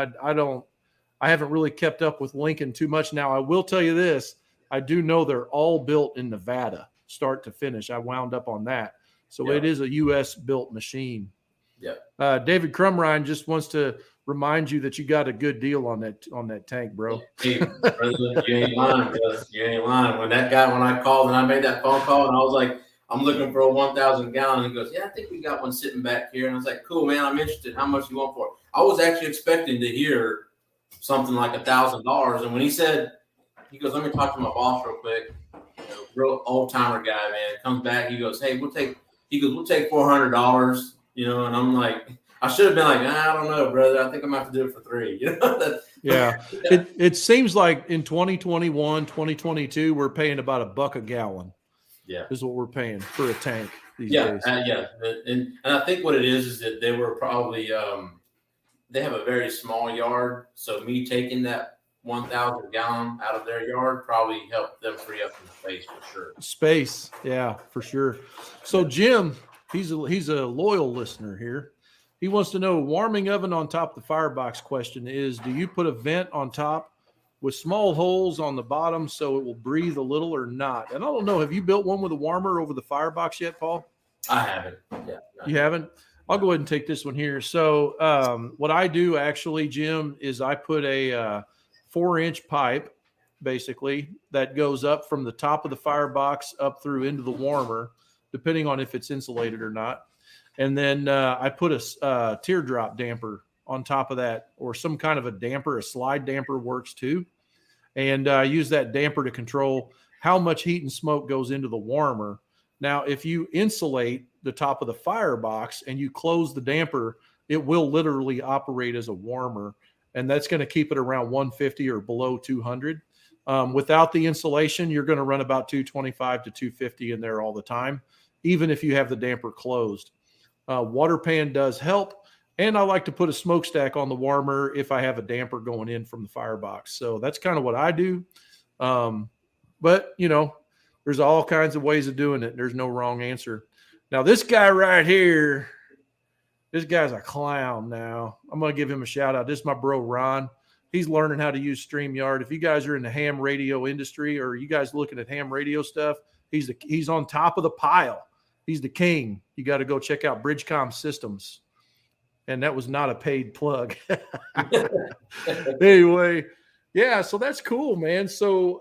I haven't really kept up with Lincoln too much. Now, I will tell you this. I do know they're all built in Nevada, start to finish. I wound up on that. So it is a U.S. built machine. Yeah. David Crumrine just wants to remind you that you got a good deal on that tank, bro. Hey, brother, you ain't lying, cuz you ain't lying. When I called and I made that phone call and I was like, I'm looking for a 1,000 gallon. He goes, yeah, I think we got one sitting back here. And I was like, cool, man, I'm interested. How much you want for it? I was actually expecting to hear something like $1,000. And when he said, he goes, let me talk to my boss real quick. Real old timer guy, man. Comes back, he goes, hey, we'll take $400. And I'm like, I should have been like, I don't know, brother. I think I'm gonna have to do it for $3. Yeah. It seems like in 2021, 2022, we're paying about $1 a gallon. Yeah, is what we're paying for a tank these days. And I think what it is that they were probably they have a very small yard, so me taking that 1,000 gallon out of their yard probably helped them free up some space for sure. Space, yeah, for sure. So Jim, he's a loyal listener here. He wants to know, warming oven on top of the firebox question is, do you put a vent on top with small holes on the bottom so it will breathe a little or not? And I don't know, have you built one with a warmer over the firebox yet, Paul? I haven't. Yeah. You haven't? I'll go ahead and take this one here. So what I do actually, Jim, is I put a 4-inch pipe, basically, that goes up from the top of the firebox up through into the warmer, depending on if it's insulated or not. And then I put a teardrop damper on top of that, or some kind of a damper. A slide damper works too. And I use that damper to control how much heat and smoke goes into the warmer. Now, if you insulate the top of the firebox and you close the damper, it will literally operate as a warmer. And that's going to keep it around 150 or below 200. Without the insulation, you're going to run about 225 to 250 in there all the time, even if you have the damper closed. Water pan does help. And I like to put a smokestack on the warmer if I have a damper going in from the firebox. So that's kind of what I do. But, there's all kinds of ways of doing it. There's no wrong answer. Now, this guy right here, this guy's a clown now. I'm going to give him a shout out. This is my bro, Ron. He's learning how to use StreamYard. If you guys are in the ham radio industry or you guys looking at ham radio stuff, he's on top of the pile. He's the king. You got to go check out Bridgecom Systems. And that was not a paid plug. Anyway, yeah, so that's cool, man. So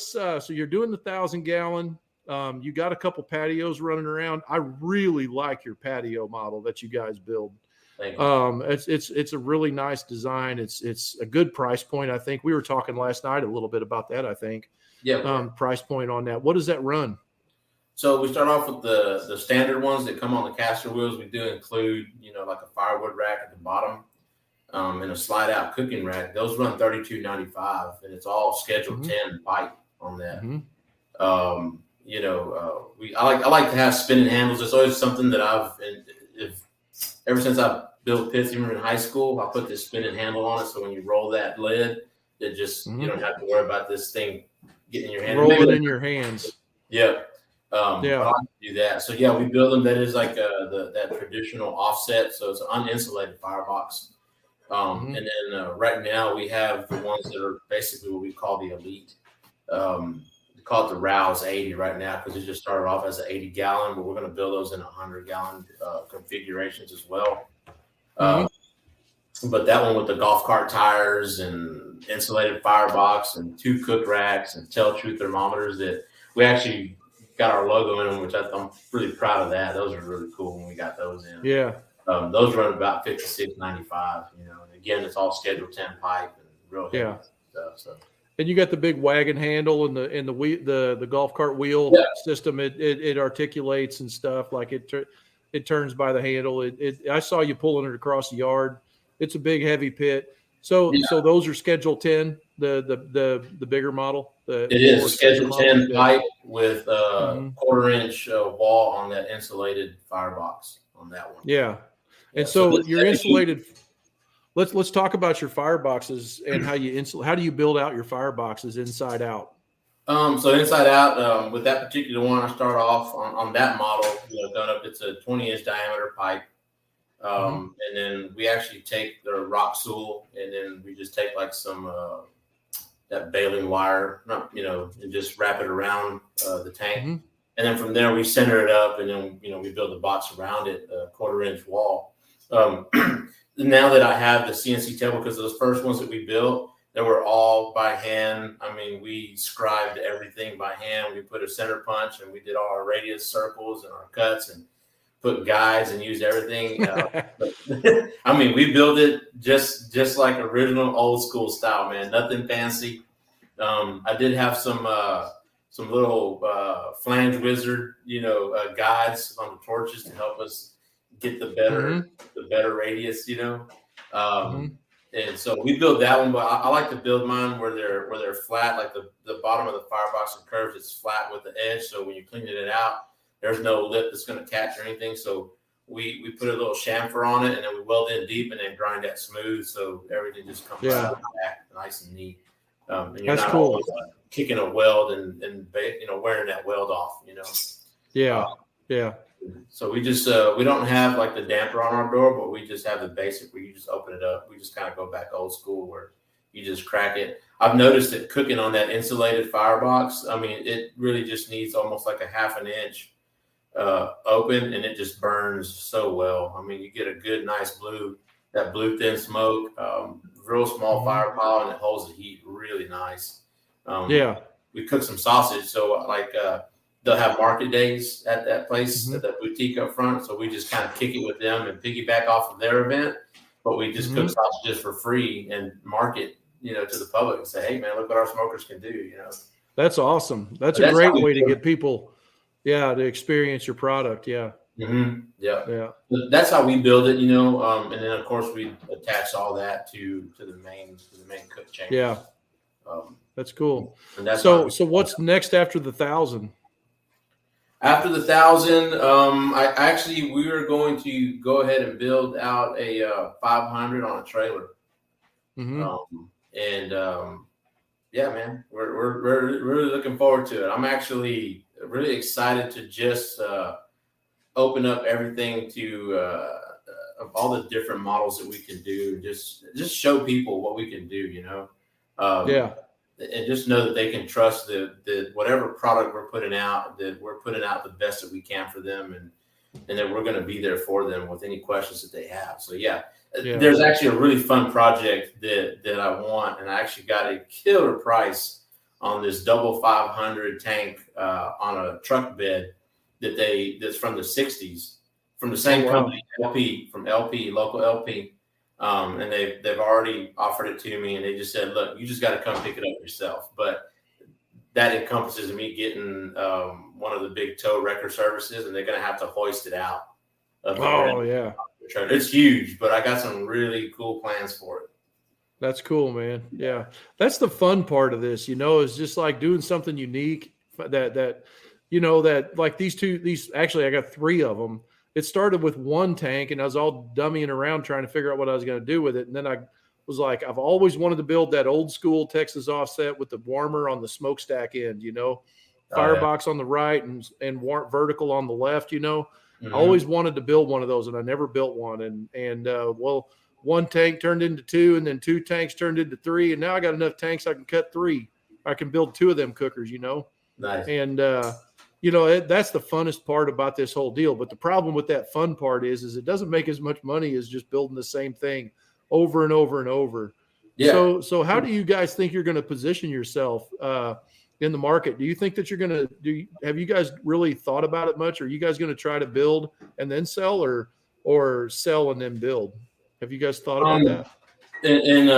so you're doing the 1,000 gallon. You got a couple patios running around. I really like your patio model that you guys build. Thank you. It's a really nice design. It's a good price point. I think we were talking last night a little bit about that. I think price point on that. What does that run? So we start off with the standard ones that come on the caster wheels. We do include, like a firewood rack at the bottom, and a slide out cooking rack. Those run $32.95, and it's all Schedule 10 pipe on that. I like to have spinning handles. It's always something that ever since I built pits, even in high school, I put this spinning handle on it. So when you roll that lid, it just you don't have to worry about this thing getting in your hand. Roll it in your hands. Yeah. I like to do that. So we build them. That is like that traditional offset. So it's an uninsulated firebox. And then right now we have the ones that are basically what we call the elite. We call it the Rouse 80 right now because it just started off as an 80 gallon, but we're going to build those in 100 gallon configurations as well. But that one with the golf cart tires and insulated firebox and 2 cook racks and tell true thermometers that we actually got our logo in them, which I'm really proud of that. Those are really cool when we got those in. Yeah. Those run about $56.95. And again, it's all Schedule 10 pipe and real heavy stuff. So. And you got the big wagon handle and the golf cart wheel system. It articulates and stuff, like it turns by the handle. I saw you pulling it across the yard. It's a big heavy pit. So those are Schedule 10, the bigger model. It is a Schedule 10 pipe with a 1/4-inch wall on that insulated firebox on that one. Yeah. And so you're insulated. Let's talk about your fireboxes and how do you build out your fireboxes inside out? So inside out, with that particular one, I start off on that model, done up. It's a 20-inch diameter pipe. And then we actually take the rock sool, and then we just take like some that baling wire, and just wrap it around the tank. And then from there we center it up, and then we build a box around it, a 1/4-inch wall. Now that I have the CNC table, because those first ones that we built, they were all by hand. I mean, we scribed everything by hand. We put a center punch, and we did all our radius circles and our cuts, and put guides and used everything. I mean, we built it just like original old school style, man. Nothing fancy. I did have some little flange wizard, guides on the torches to help us get the better radius, And so we built that one, but I like to build mine where they're flat, like the bottom of the firebox and curves. It's flat with the edge, so when you're cleaning it out, there's no lip that's going to catch or anything. So we put a little chamfer on it, and then we weld in deep, and then grind that smooth, so everything just comes out back nice and neat. And you're That's not cool. always kicking a weld and wearing that weld off. Yeah. So we just we don't have like the damper on our door, but we just have the basic where you just open it up. We just kind of go back old school where you just crack it. I've noticed that cooking on that insulated firebox, I mean, it really just needs almost like a 1/2 inch open, and it just burns so well. I mean, you get a good, nice blue thin smoke, real small fire pile, and it holds the heat really nice. We cook some sausage, so like they'll have market days at that place, at that boutique up front. So we just kind of kick it with them and piggyback off of their event, but we just cook sausages for free and market, to the public and say, hey man, look what our smokers can do, That's awesome. That's a great way to get people, to experience your product. Yeah. Yeah. That's how we build it, and then of course we attach all that to the main cook chamber. Yeah. That's cool. And that's so what's next after the 1,000? After the 1,000, we were going to go ahead and build out a 500 on a trailer. Yeah, man, we're really looking forward to it. I'm actually really excited to just open up everything to all the different models that we can do. Just show people what we can do, and just know that they can trust that whatever product we're putting out, that we're putting out the best that we can for them, and that we're going to be there for them with any questions that they have. So there's actually a really fun project that I want, and I actually got a killer price on this double 500 tank on a truck bed that's from the 60s, from the same company, LP, local LP. And they've already offered it to me, and they just said, look, you just got to come pick it up yourself. But that encompasses me getting one of the big tow wrecker services, and they're going to have to hoist it out. It's huge, but I got some really cool plans for it. That's cool, man. Yeah. That's the fun part of this, is just like doing something unique that like these actually I got 3 of them. It started with one tank, and I was all dummying around trying to figure out what I was going to do with it. And then I was like, I've always wanted to build that old school Texas offset with the warmer on the smokestack end, firebox on the right and vertical on the left, I always wanted to build one of those, and I never built one. And one tank turned into 2, and then 2 tanks turned into 3. And now I got enough tanks I can cut 3. I can build 2 of them cookers, Nice. And, that's the funnest part about this whole deal. But the problem with that fun part is it doesn't make as much money as just building the same thing over and over and over. Yeah. So how do you guys think you're going to position yourself in the market? Do you think that you're going to have you guys really thought about it much? Are you guys going to try to build and then sell, or sell and then build? Have you guys thought about that? And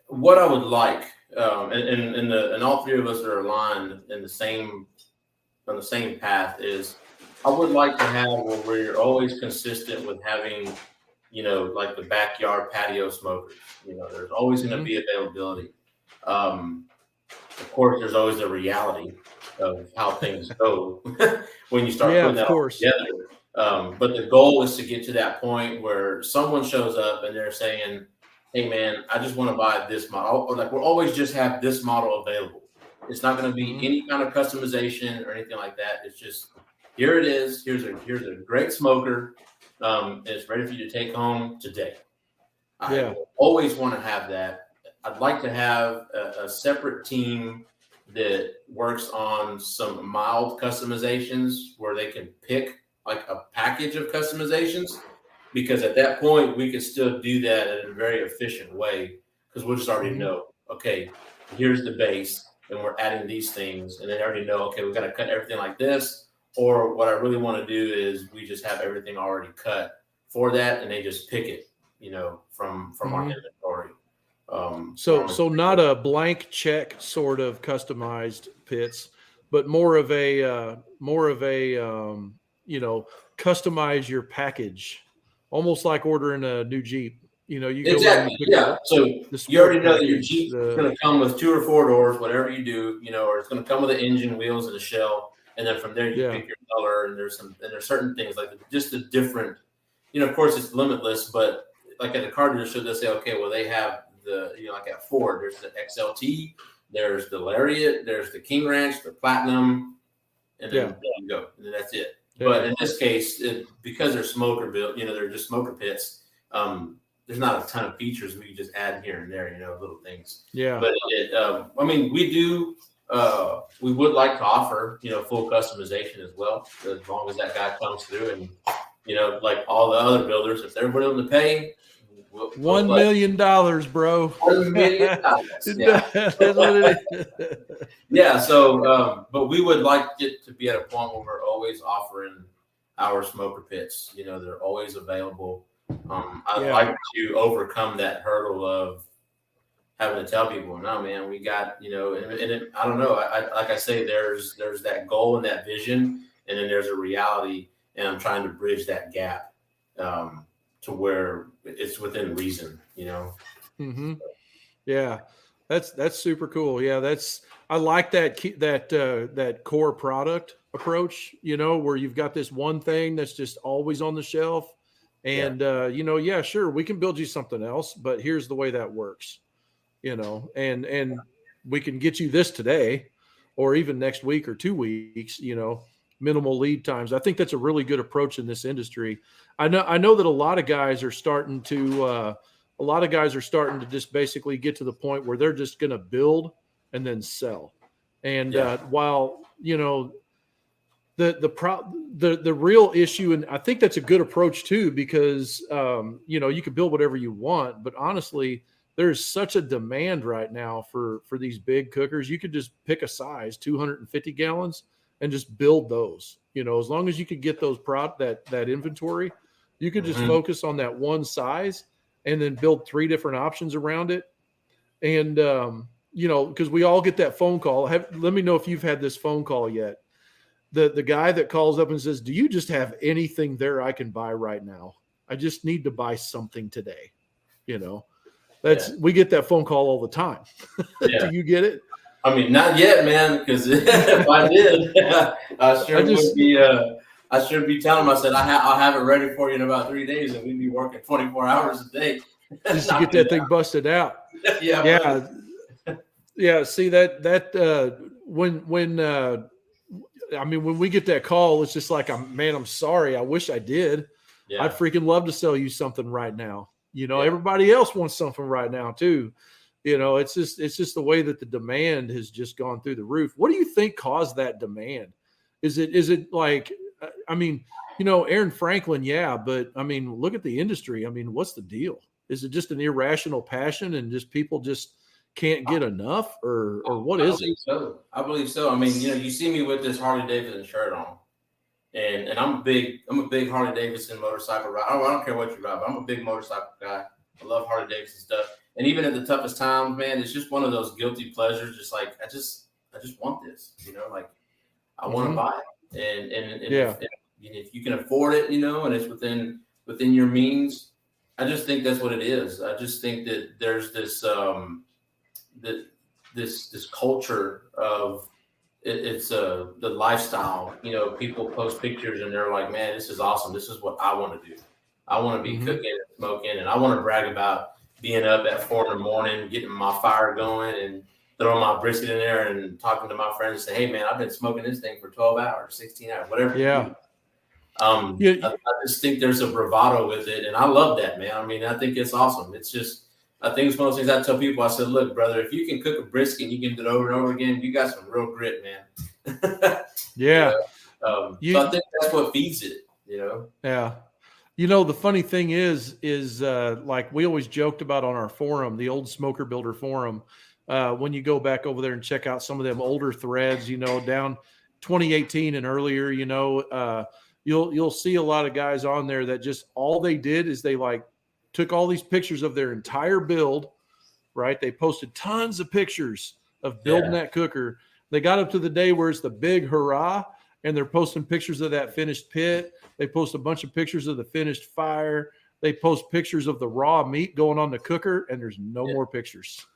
what I would like, and all 3 of us are aligned on the same path, is I would like to have where we're always consistent with having, like the backyard patio smokers. There's always going to be availability. Of course, there's always the reality of how things go when you start putting that all together. But the goal is to get to that point where someone shows up and they're saying, hey man, I just want to buy this model. Or like, we'll always just have this model available. It's not going to be any kind of customization or anything like that. It's just, here it is. Here's a great smoker. It's ready for you to take home today. I Yeah. always want to have that. I'd like to have a separate team that works on some mild customizations where they can pick like a package of customizations, because at that point we can still do that in a very efficient way, because we'll just already know, okay, here's the base and we're adding these things, and they already know, okay, we've got to cut everything like this. Or what I really want to do is we just have everything already cut for that, and they just pick it, from our inventory. So not a blank check sort of customized pits, but more of a customize your package, almost like ordering a new Jeep. You go in and Exactly. you pick Yeah. So the you already know that your package, Jeep's going to come with 2 or 4 doors, whatever you do, or it's going to come with an engine, wheels, and a shell. And then from there you pick your color, and there's certain things like just the different, of course it's limitless, but like at a car dealership, they'll say, okay, well, they have the, like at Ford, there's the XLT, there's the Lariat, there's the King Ranch, the Platinum, and then there you go. And then that's it. Yeah. But in this case, because they're smoker built, they're just smoker pits, there's not a ton of features we can just add here and there, little things. Yeah. But we would like to offer, full customization as well, as long as that guy comes through and, like all the other builders, if they're willing to pay, $1 million, bro. $1 million. Yeah. That's what it is. Yeah. So, but we would like it to be at a point where we're always offering our smoker pits. They're always available. I'd like to overcome that hurdle of having to tell people, no, man, we got, I don't know. Like I say, there's that goal and that vision, and then there's a reality, and I'm trying to bridge that gap to where it's within reason, Mm-hmm. Yeah, that's super cool. Yeah, I like that core product approach, where you've got this one thing that's just always on the shelf, and sure, we can build you something else, but here's the way that works. And we can get you this today or even next week or 2 weeks, minimal lead times. I think that's a really good approach in this industry. I know that a lot of guys are starting to just basically get to the point where they're just going to build and then sell. And while, the real issue, and I think that's a good approach too, because, you can build whatever you want, but honestly, there's such a demand right now for these big cookers. You could just pick a size, 250 gallons, and just build those. As long as you could get those that inventory, you could just focus on that one size and then build 3 different options around it. And because we all get that phone call. Let me know if you've had this phone call yet. The guy that calls up and says, "Do you just have anything there I can buy right now? I just need to buy something today." We get that phone call all the time. Yeah. Do you get it? I mean, not yet, man, because if I did, I should be telling them. I said, I'll have it ready for you in about 3 days, and we'd be working 24 hours a day. Just to get that thing busted out. Yeah. See when we get that call, it's just like, I'm sorry. I wish I did. Yeah. I'd freaking love to sell you something right now. Everybody else wants something right now too. It's just the way that the demand has just gone through the roof. What do you think caused that demand? Is it like, Aaron Franklin, but look at the industry. What's the deal? Is it just an irrational passion and just people just can't get enough, or what is it? I believe so. You see me with this Harley Davidson shirt on, and I'm a big Harley Davidson motorcycle rider. I don't care what you ride, but I'm a big motorcycle guy. I love Harley Davidson stuff. And even at the toughest times, man, it's just one of those guilty pleasures. Just like, I just want this, I want to buy it. And if you can afford it, and it's within your means, I just think that's what it is. I just think that there's this this culture of it's the lifestyle. People post pictures and they're like, man, this is awesome. This is what I want to do. I want to be cooking and smoking, and I want to brag about being up at 4 a.m, getting my fire going and throwing my brisket in there and talking to my friends and say, hey man, I've been smoking this thing for 12 hours, 16 hours, whatever. Yeah. I just think there's a bravado with it, and I love that, man. I mean, I think it's awesome. It's just, I think it's one of those things I tell people. I said, look, brother, if you can cook a brisket and you can do it over and over again, you got some real grit, man. Yeah. So I think that's what feeds it, Yeah. The funny thing is like we always joked about on our forum, the old Smoker Builder forum, when you go back over there and check out some of them older threads, down 2018 and earlier, you'll see a lot of guys on there that just all they did is they like took all these pictures of their entire build, right? They posted tons of pictures of building that cooker. They got up to the day where it's the big hurrah, and they're posting pictures of that finished pit. They post a bunch of pictures of the finished fire. They post pictures of the raw meat going on the cooker, and there's no more pictures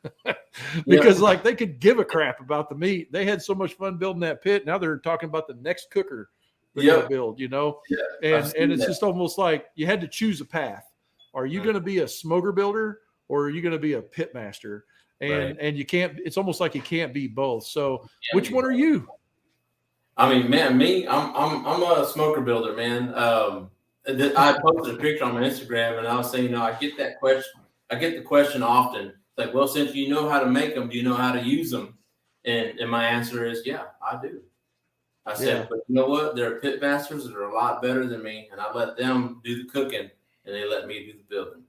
because like they could give a crap about the meat. They had so much fun building that pit. Now they're talking about the next cooker they're going to build, and it's just almost like you had to choose a path. Are you going to be a smoker builder or are you going to be a pit master? And you can't, it's almost like you can't be both. So which one are you? I mean, man, I'm a smoker builder, man. I posted a picture on my Instagram and I was saying, I get that question. I get the question often. It's like, well, since you know how to make them, do you know how to use them? And my answer is, yeah, I do. I said, but you know what? There are pit masters that are a lot better than me, and I let them do the cooking and they let me do the building.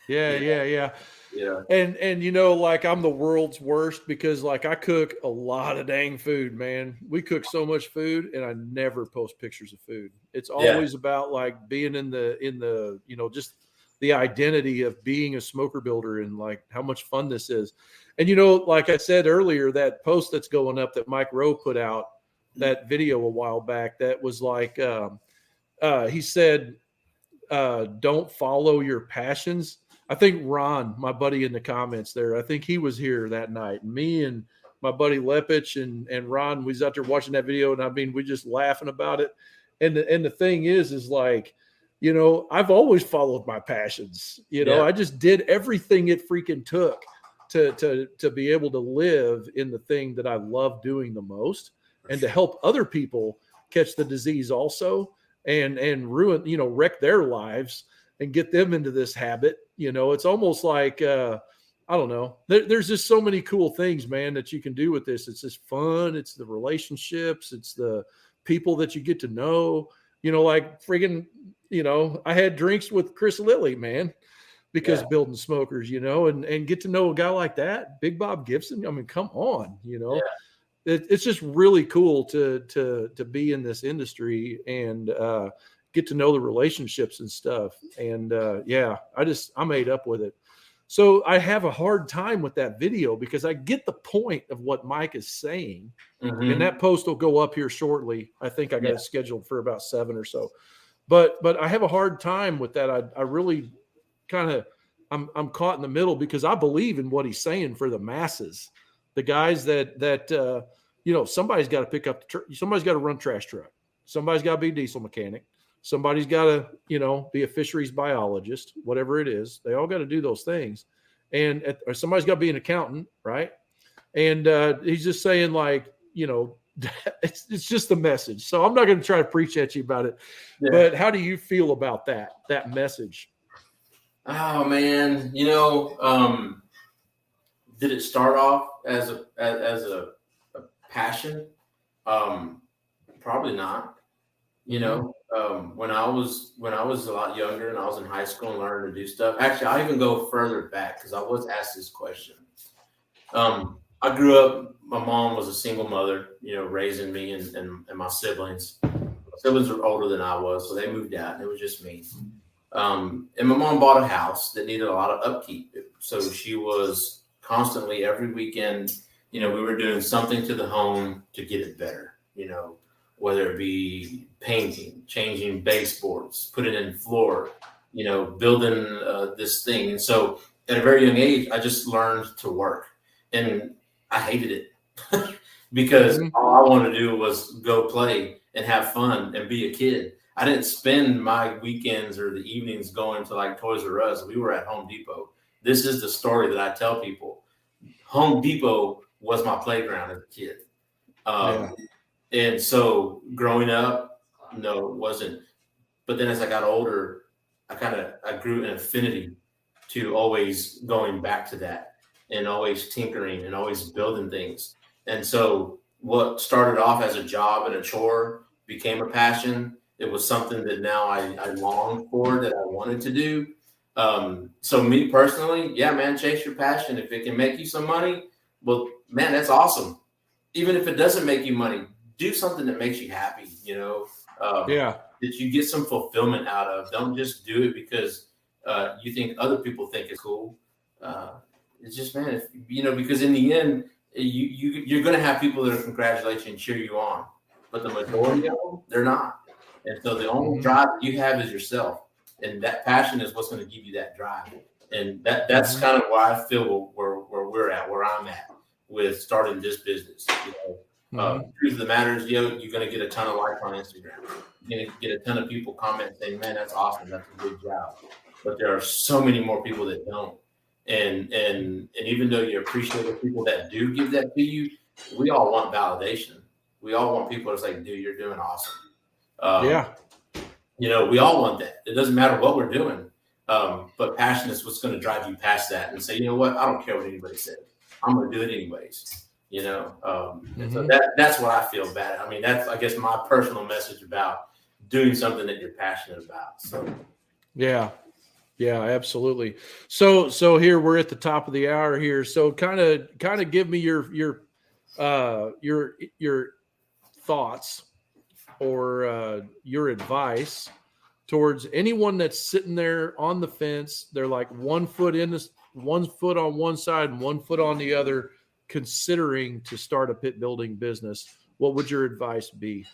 Yeah. And like I'm the world's worst because like I cook a lot of dang food, man. We cook so much food and I never post pictures of food. It's always about like being in the just the identity of being a smoker builder and like how much fun this is. And like I said earlier, that post that's going up that Mike Rowe put out, that video a while back, that was like he said, don't follow your passions. I think Ron, my buddy in the comments there, I think he was here that night. Me and my buddy Lepich and Ron, we was out there watching that video, and I mean, we just laughing about it. And the thing is like, I've always followed my passions. I just did everything it freaking took to be able to live in the thing that I love doing the most, and to help other people catch the disease also and ruin, wreck their lives and get them into this habit. It's almost like, I don't know. There's just so many cool things, man, that you can do with this. It's just fun. It's the relationships. It's the people that you get to know, like friggin', I had drinks with Chris Lilly, man, because building smokers, and get to know a guy like that, Big Bob Gibson. I mean, come on, it's just really cool to be in this industry and, get to know the relationships and stuff. And I'm ate up with it. So I have a hard time with that video because I get the point of what Mike is saying. Mm-hmm. And that post will go up here shortly. I think I got it scheduled for about 7 or so. But I have a hard time with that. I really kind of, I'm caught in the middle because I believe in what he's saying for the masses. The guys that somebody's got to pick up somebody's got to run trash truck. Somebody's got to be a diesel mechanic. Somebody's got to, be a fisheries biologist, whatever it is. They all got to do those things. And or somebody's got to be an accountant, right? And he's just saying like, it's just the message. So I'm not going to try to preach at you about it. Yeah. But how do you feel about that message? Oh, man. Did it start off as a passion? Probably not. When I was a lot younger and I was in high school and learning to do stuff. Actually, I even go further back because I was asked this question. I grew up. My mom was a single mother, raising me and my siblings. My siblings were older than I was, so they moved out, and it was just me. And my mom bought a house that needed a lot of upkeep, so she was constantly every weekend. We were doing something to the home to get it better. Whether it be painting, changing baseboards, putting in floor, building this thing. And so at a very young age, I just learned to work, and I hated it because all I wanted to do was go play and have fun and be a kid. I didn't spend my weekends or the evenings going to like Toys R Us. We were at Home Depot. This is the story that I tell people. Home Depot was my playground as a kid. And so growing up, No, it wasn't. But then as I got older, I grew an affinity to always going back to that and always tinkering and always building things. And so what started off as a job and a chore became a passion. It was something that now I long for, that I wanted to do. So me personally, yeah, man, chase your passion. If it can make you some money, well, man, that's awesome. Even if it doesn't make you money, do something that makes you happy, Yeah. that you get some fulfillment out of. Don't just do it because you think other people think it's cool. It's just, man, because in the end, you're going to have people that are congratulate you and cheer you on, but the majority of them, they're not. And so the only drive you have is yourself, and that passion is what's going to give you that drive. And that's kind of why I feel where we're at, where I'm at with starting this business. Truth of the matter is, you're going to get a ton of likes on Instagram. You're going to get a ton of people comment saying, man, that's awesome. That's a good job. But there are so many more people that don't. And even though you appreciate the people that do give that to you, we all want validation. We all want people to say, dude, you're doing awesome. We all want that. It doesn't matter what we're doing. But passion is what's going to drive you past that and say, you know what? I don't care what anybody says. I'm going to do it anyways. And so that's what I feel about it. I mean, that's, I guess, my personal message about doing something that you're passionate about. So, yeah, absolutely. So here we're at the top of the hour here. So kind of give me your thoughts or your advice towards anyone that's sitting there on the fence. They're like 1 foot on one side and 1 foot on the other, considering to start a pit building business. What would your advice be?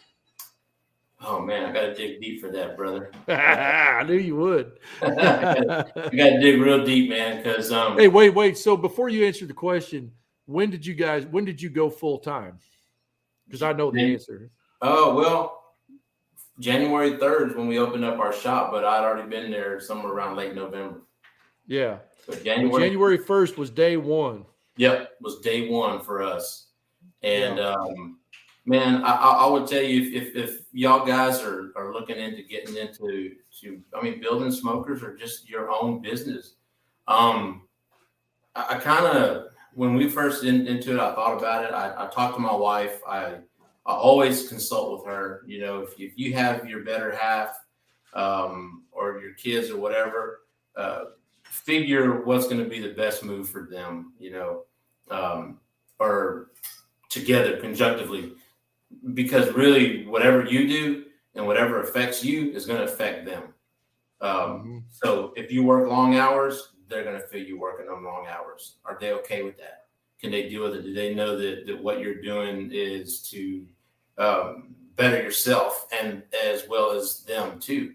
Oh man, I got to dig deep for that, brother. I knew you would. You got to dig real deep, man. Because hey, wait. So before you answer the question, when did you go full time? Because I know the answer. Oh well, January 3rd is when we opened up our shop, but I'd already been there somewhere around late November. Yeah. So January 1st was day one. Yep, was day one for us. And man, I would tell you, if y'all guys are looking into getting into building smokers or just your own business, I kind of, when we first into it, I thought about it. I talked to my wife. I always consult with her. If you have your better half or your kids or whatever, figure what's going to be the best move for them, or together conjunctively, because really whatever you do and whatever affects you is going to affect them. So if you work long hours, they're going to feel you working on long hours. Are they okay with that? Can they deal with it? Do they know that what you're doing is to better yourself and as well as them too?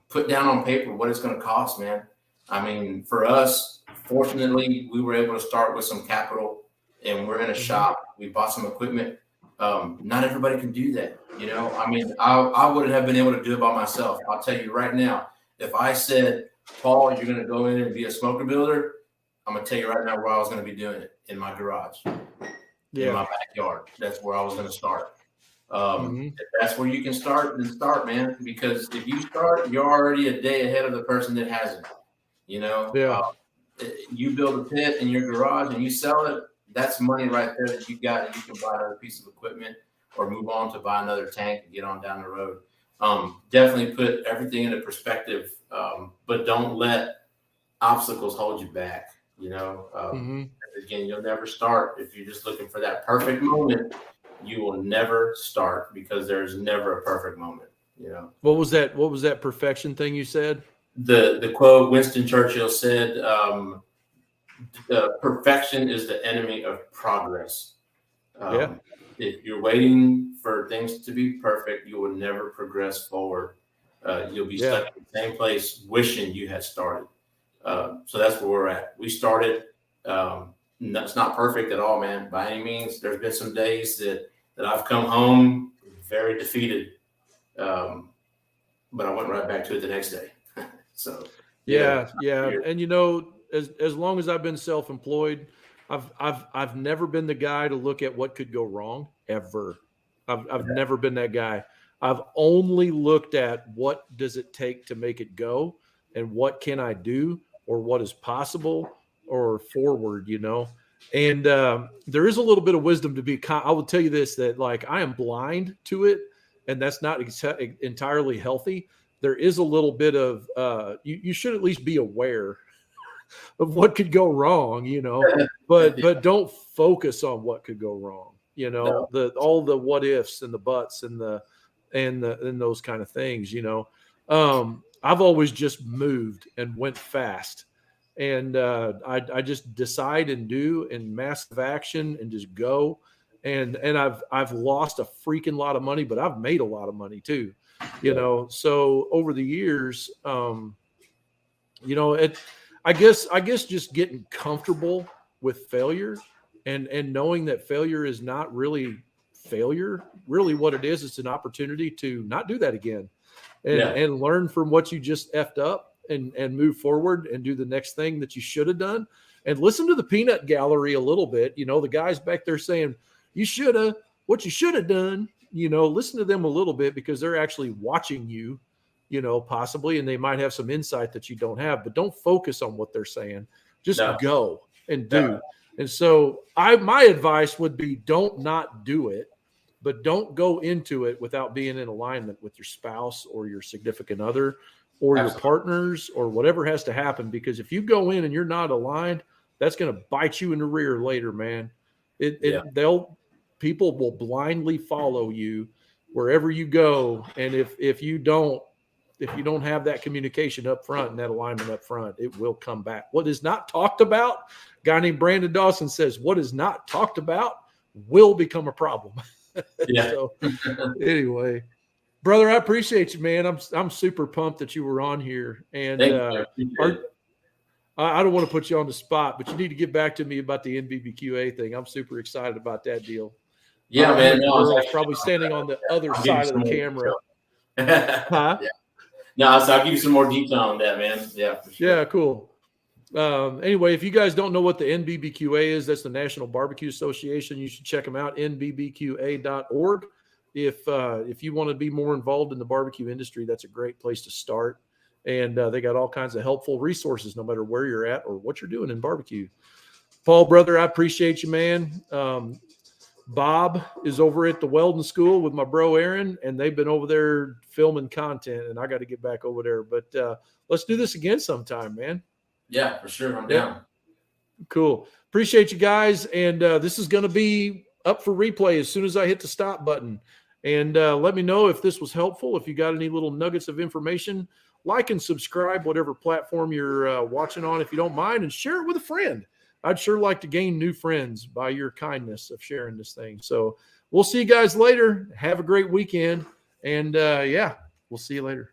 Put down on paper what it's going to cost, man. I mean, for us, fortunately, we were able to start with some capital, and we're in a shop. We bought some equipment. Not everybody can do that. I mean, I wouldn't have been able to do it by myself. I'll tell you right now, if I said, Paul, you're going to go in and be a smoker builder, I'm going to tell you right now where I was going to be doing it, in my garage, in my backyard. That's where I was going to start. If that's where you can start, then start, man. Because if you start, you're already a day ahead of the person that hasn't. You build a pit in your garage and you sell it, that's money right there that you got, and you can buy another piece of equipment or move on to buy another tank and get on down the road. Definitely put everything into perspective, but don't let obstacles hold you back. Again, you'll never start if you're just looking for that perfect moment. You will never start because there's never a perfect moment. What was that perfection thing you said? The quote Winston Churchill said, perfection is the enemy of progress. If you're waiting for things to be perfect, you will never progress forward. You'll be stuck in the same place wishing you had started. So that's where we're at. We started. It's not perfect at all, man, by any means. There's been some days that I've come home very defeated, but I went right back to it the next day. So yeah. And as long as I've been self-employed, I've never been the guy to look at what could go wrong ever. I've never been that guy. I've only looked at what does it take to make it go and what can I do or what is possible or forward, And there is a little bit of wisdom to be. I will tell you this, that like I am blind to it, and that's not entirely healthy. There is a little bit of you should at least be aware of what could go wrong, but don't focus on what could go wrong. No. All the what ifs and the buts and those kind of things. I've always just moved and went fast. And I just decide and do in massive action and just go. And I've lost a freaking lot of money, but I've made a lot of money too, So over the years, I guess just getting comfortable with failure and knowing that failure is not really failure. Really, what it is, it's an opportunity to not do that again, and learn from what you just effed up. And move forward and do the next thing that you should have done, and listen to the peanut gallery a little bit. The guys back there saying, what you should have done, listen to them a little bit because they're actually watching you, possibly, and they might have some insight that you don't have, but don't focus on what they're saying. Just go and do. No. And so my advice would be don't not do it, but don't go into it without being in alignment with your spouse or your significant other or your partners or whatever has to happen. Because if you go in and you're not aligned, that's going to bite you in the rear later, man. People will blindly follow you wherever you go. And if you don't have that communication up front and that alignment up front, it will come back. What is not talked about, a guy named Brandon Dawson says, what is not talked about will become a problem. Yeah. So anyway, brother, I appreciate you, man. I'm super pumped that you were on here. And I don't want to put you on the spot, but you need to get back to me about the NBBQA thing. I'm super excited about that deal. Yeah, man. No, probably standing on the other side of the camera. Huh? Yeah. No, so I'll give you some more detail on that, man. Yeah, for sure. Yeah, cool. Anyway, if you guys don't know what the NBBQA is, that's the National Barbecue Association. You should check them out, nbbqa.org. If you want to be more involved in the barbecue industry, that's a great place to start. And they got all kinds of helpful resources, no matter where you're at or what you're doing in barbecue. Paul, brother, I appreciate you, man. Bob is over at the Weldon School with my bro Aaron, and they've been over there filming content, and I got to get back over there. But let's do this again sometime, man. Yeah, for sure. I'm down. Cool. Appreciate you guys. And this is going to be up for replay as soon as I hit the stop button. And let me know if this was helpful. If you got any little nuggets of information, like and subscribe, whatever platform you're watching on, if you don't mind, and share it with a friend. I'd sure like to gain new friends by your kindness of sharing this thing. So we'll see you guys later. Have a great weekend. And we'll see you later.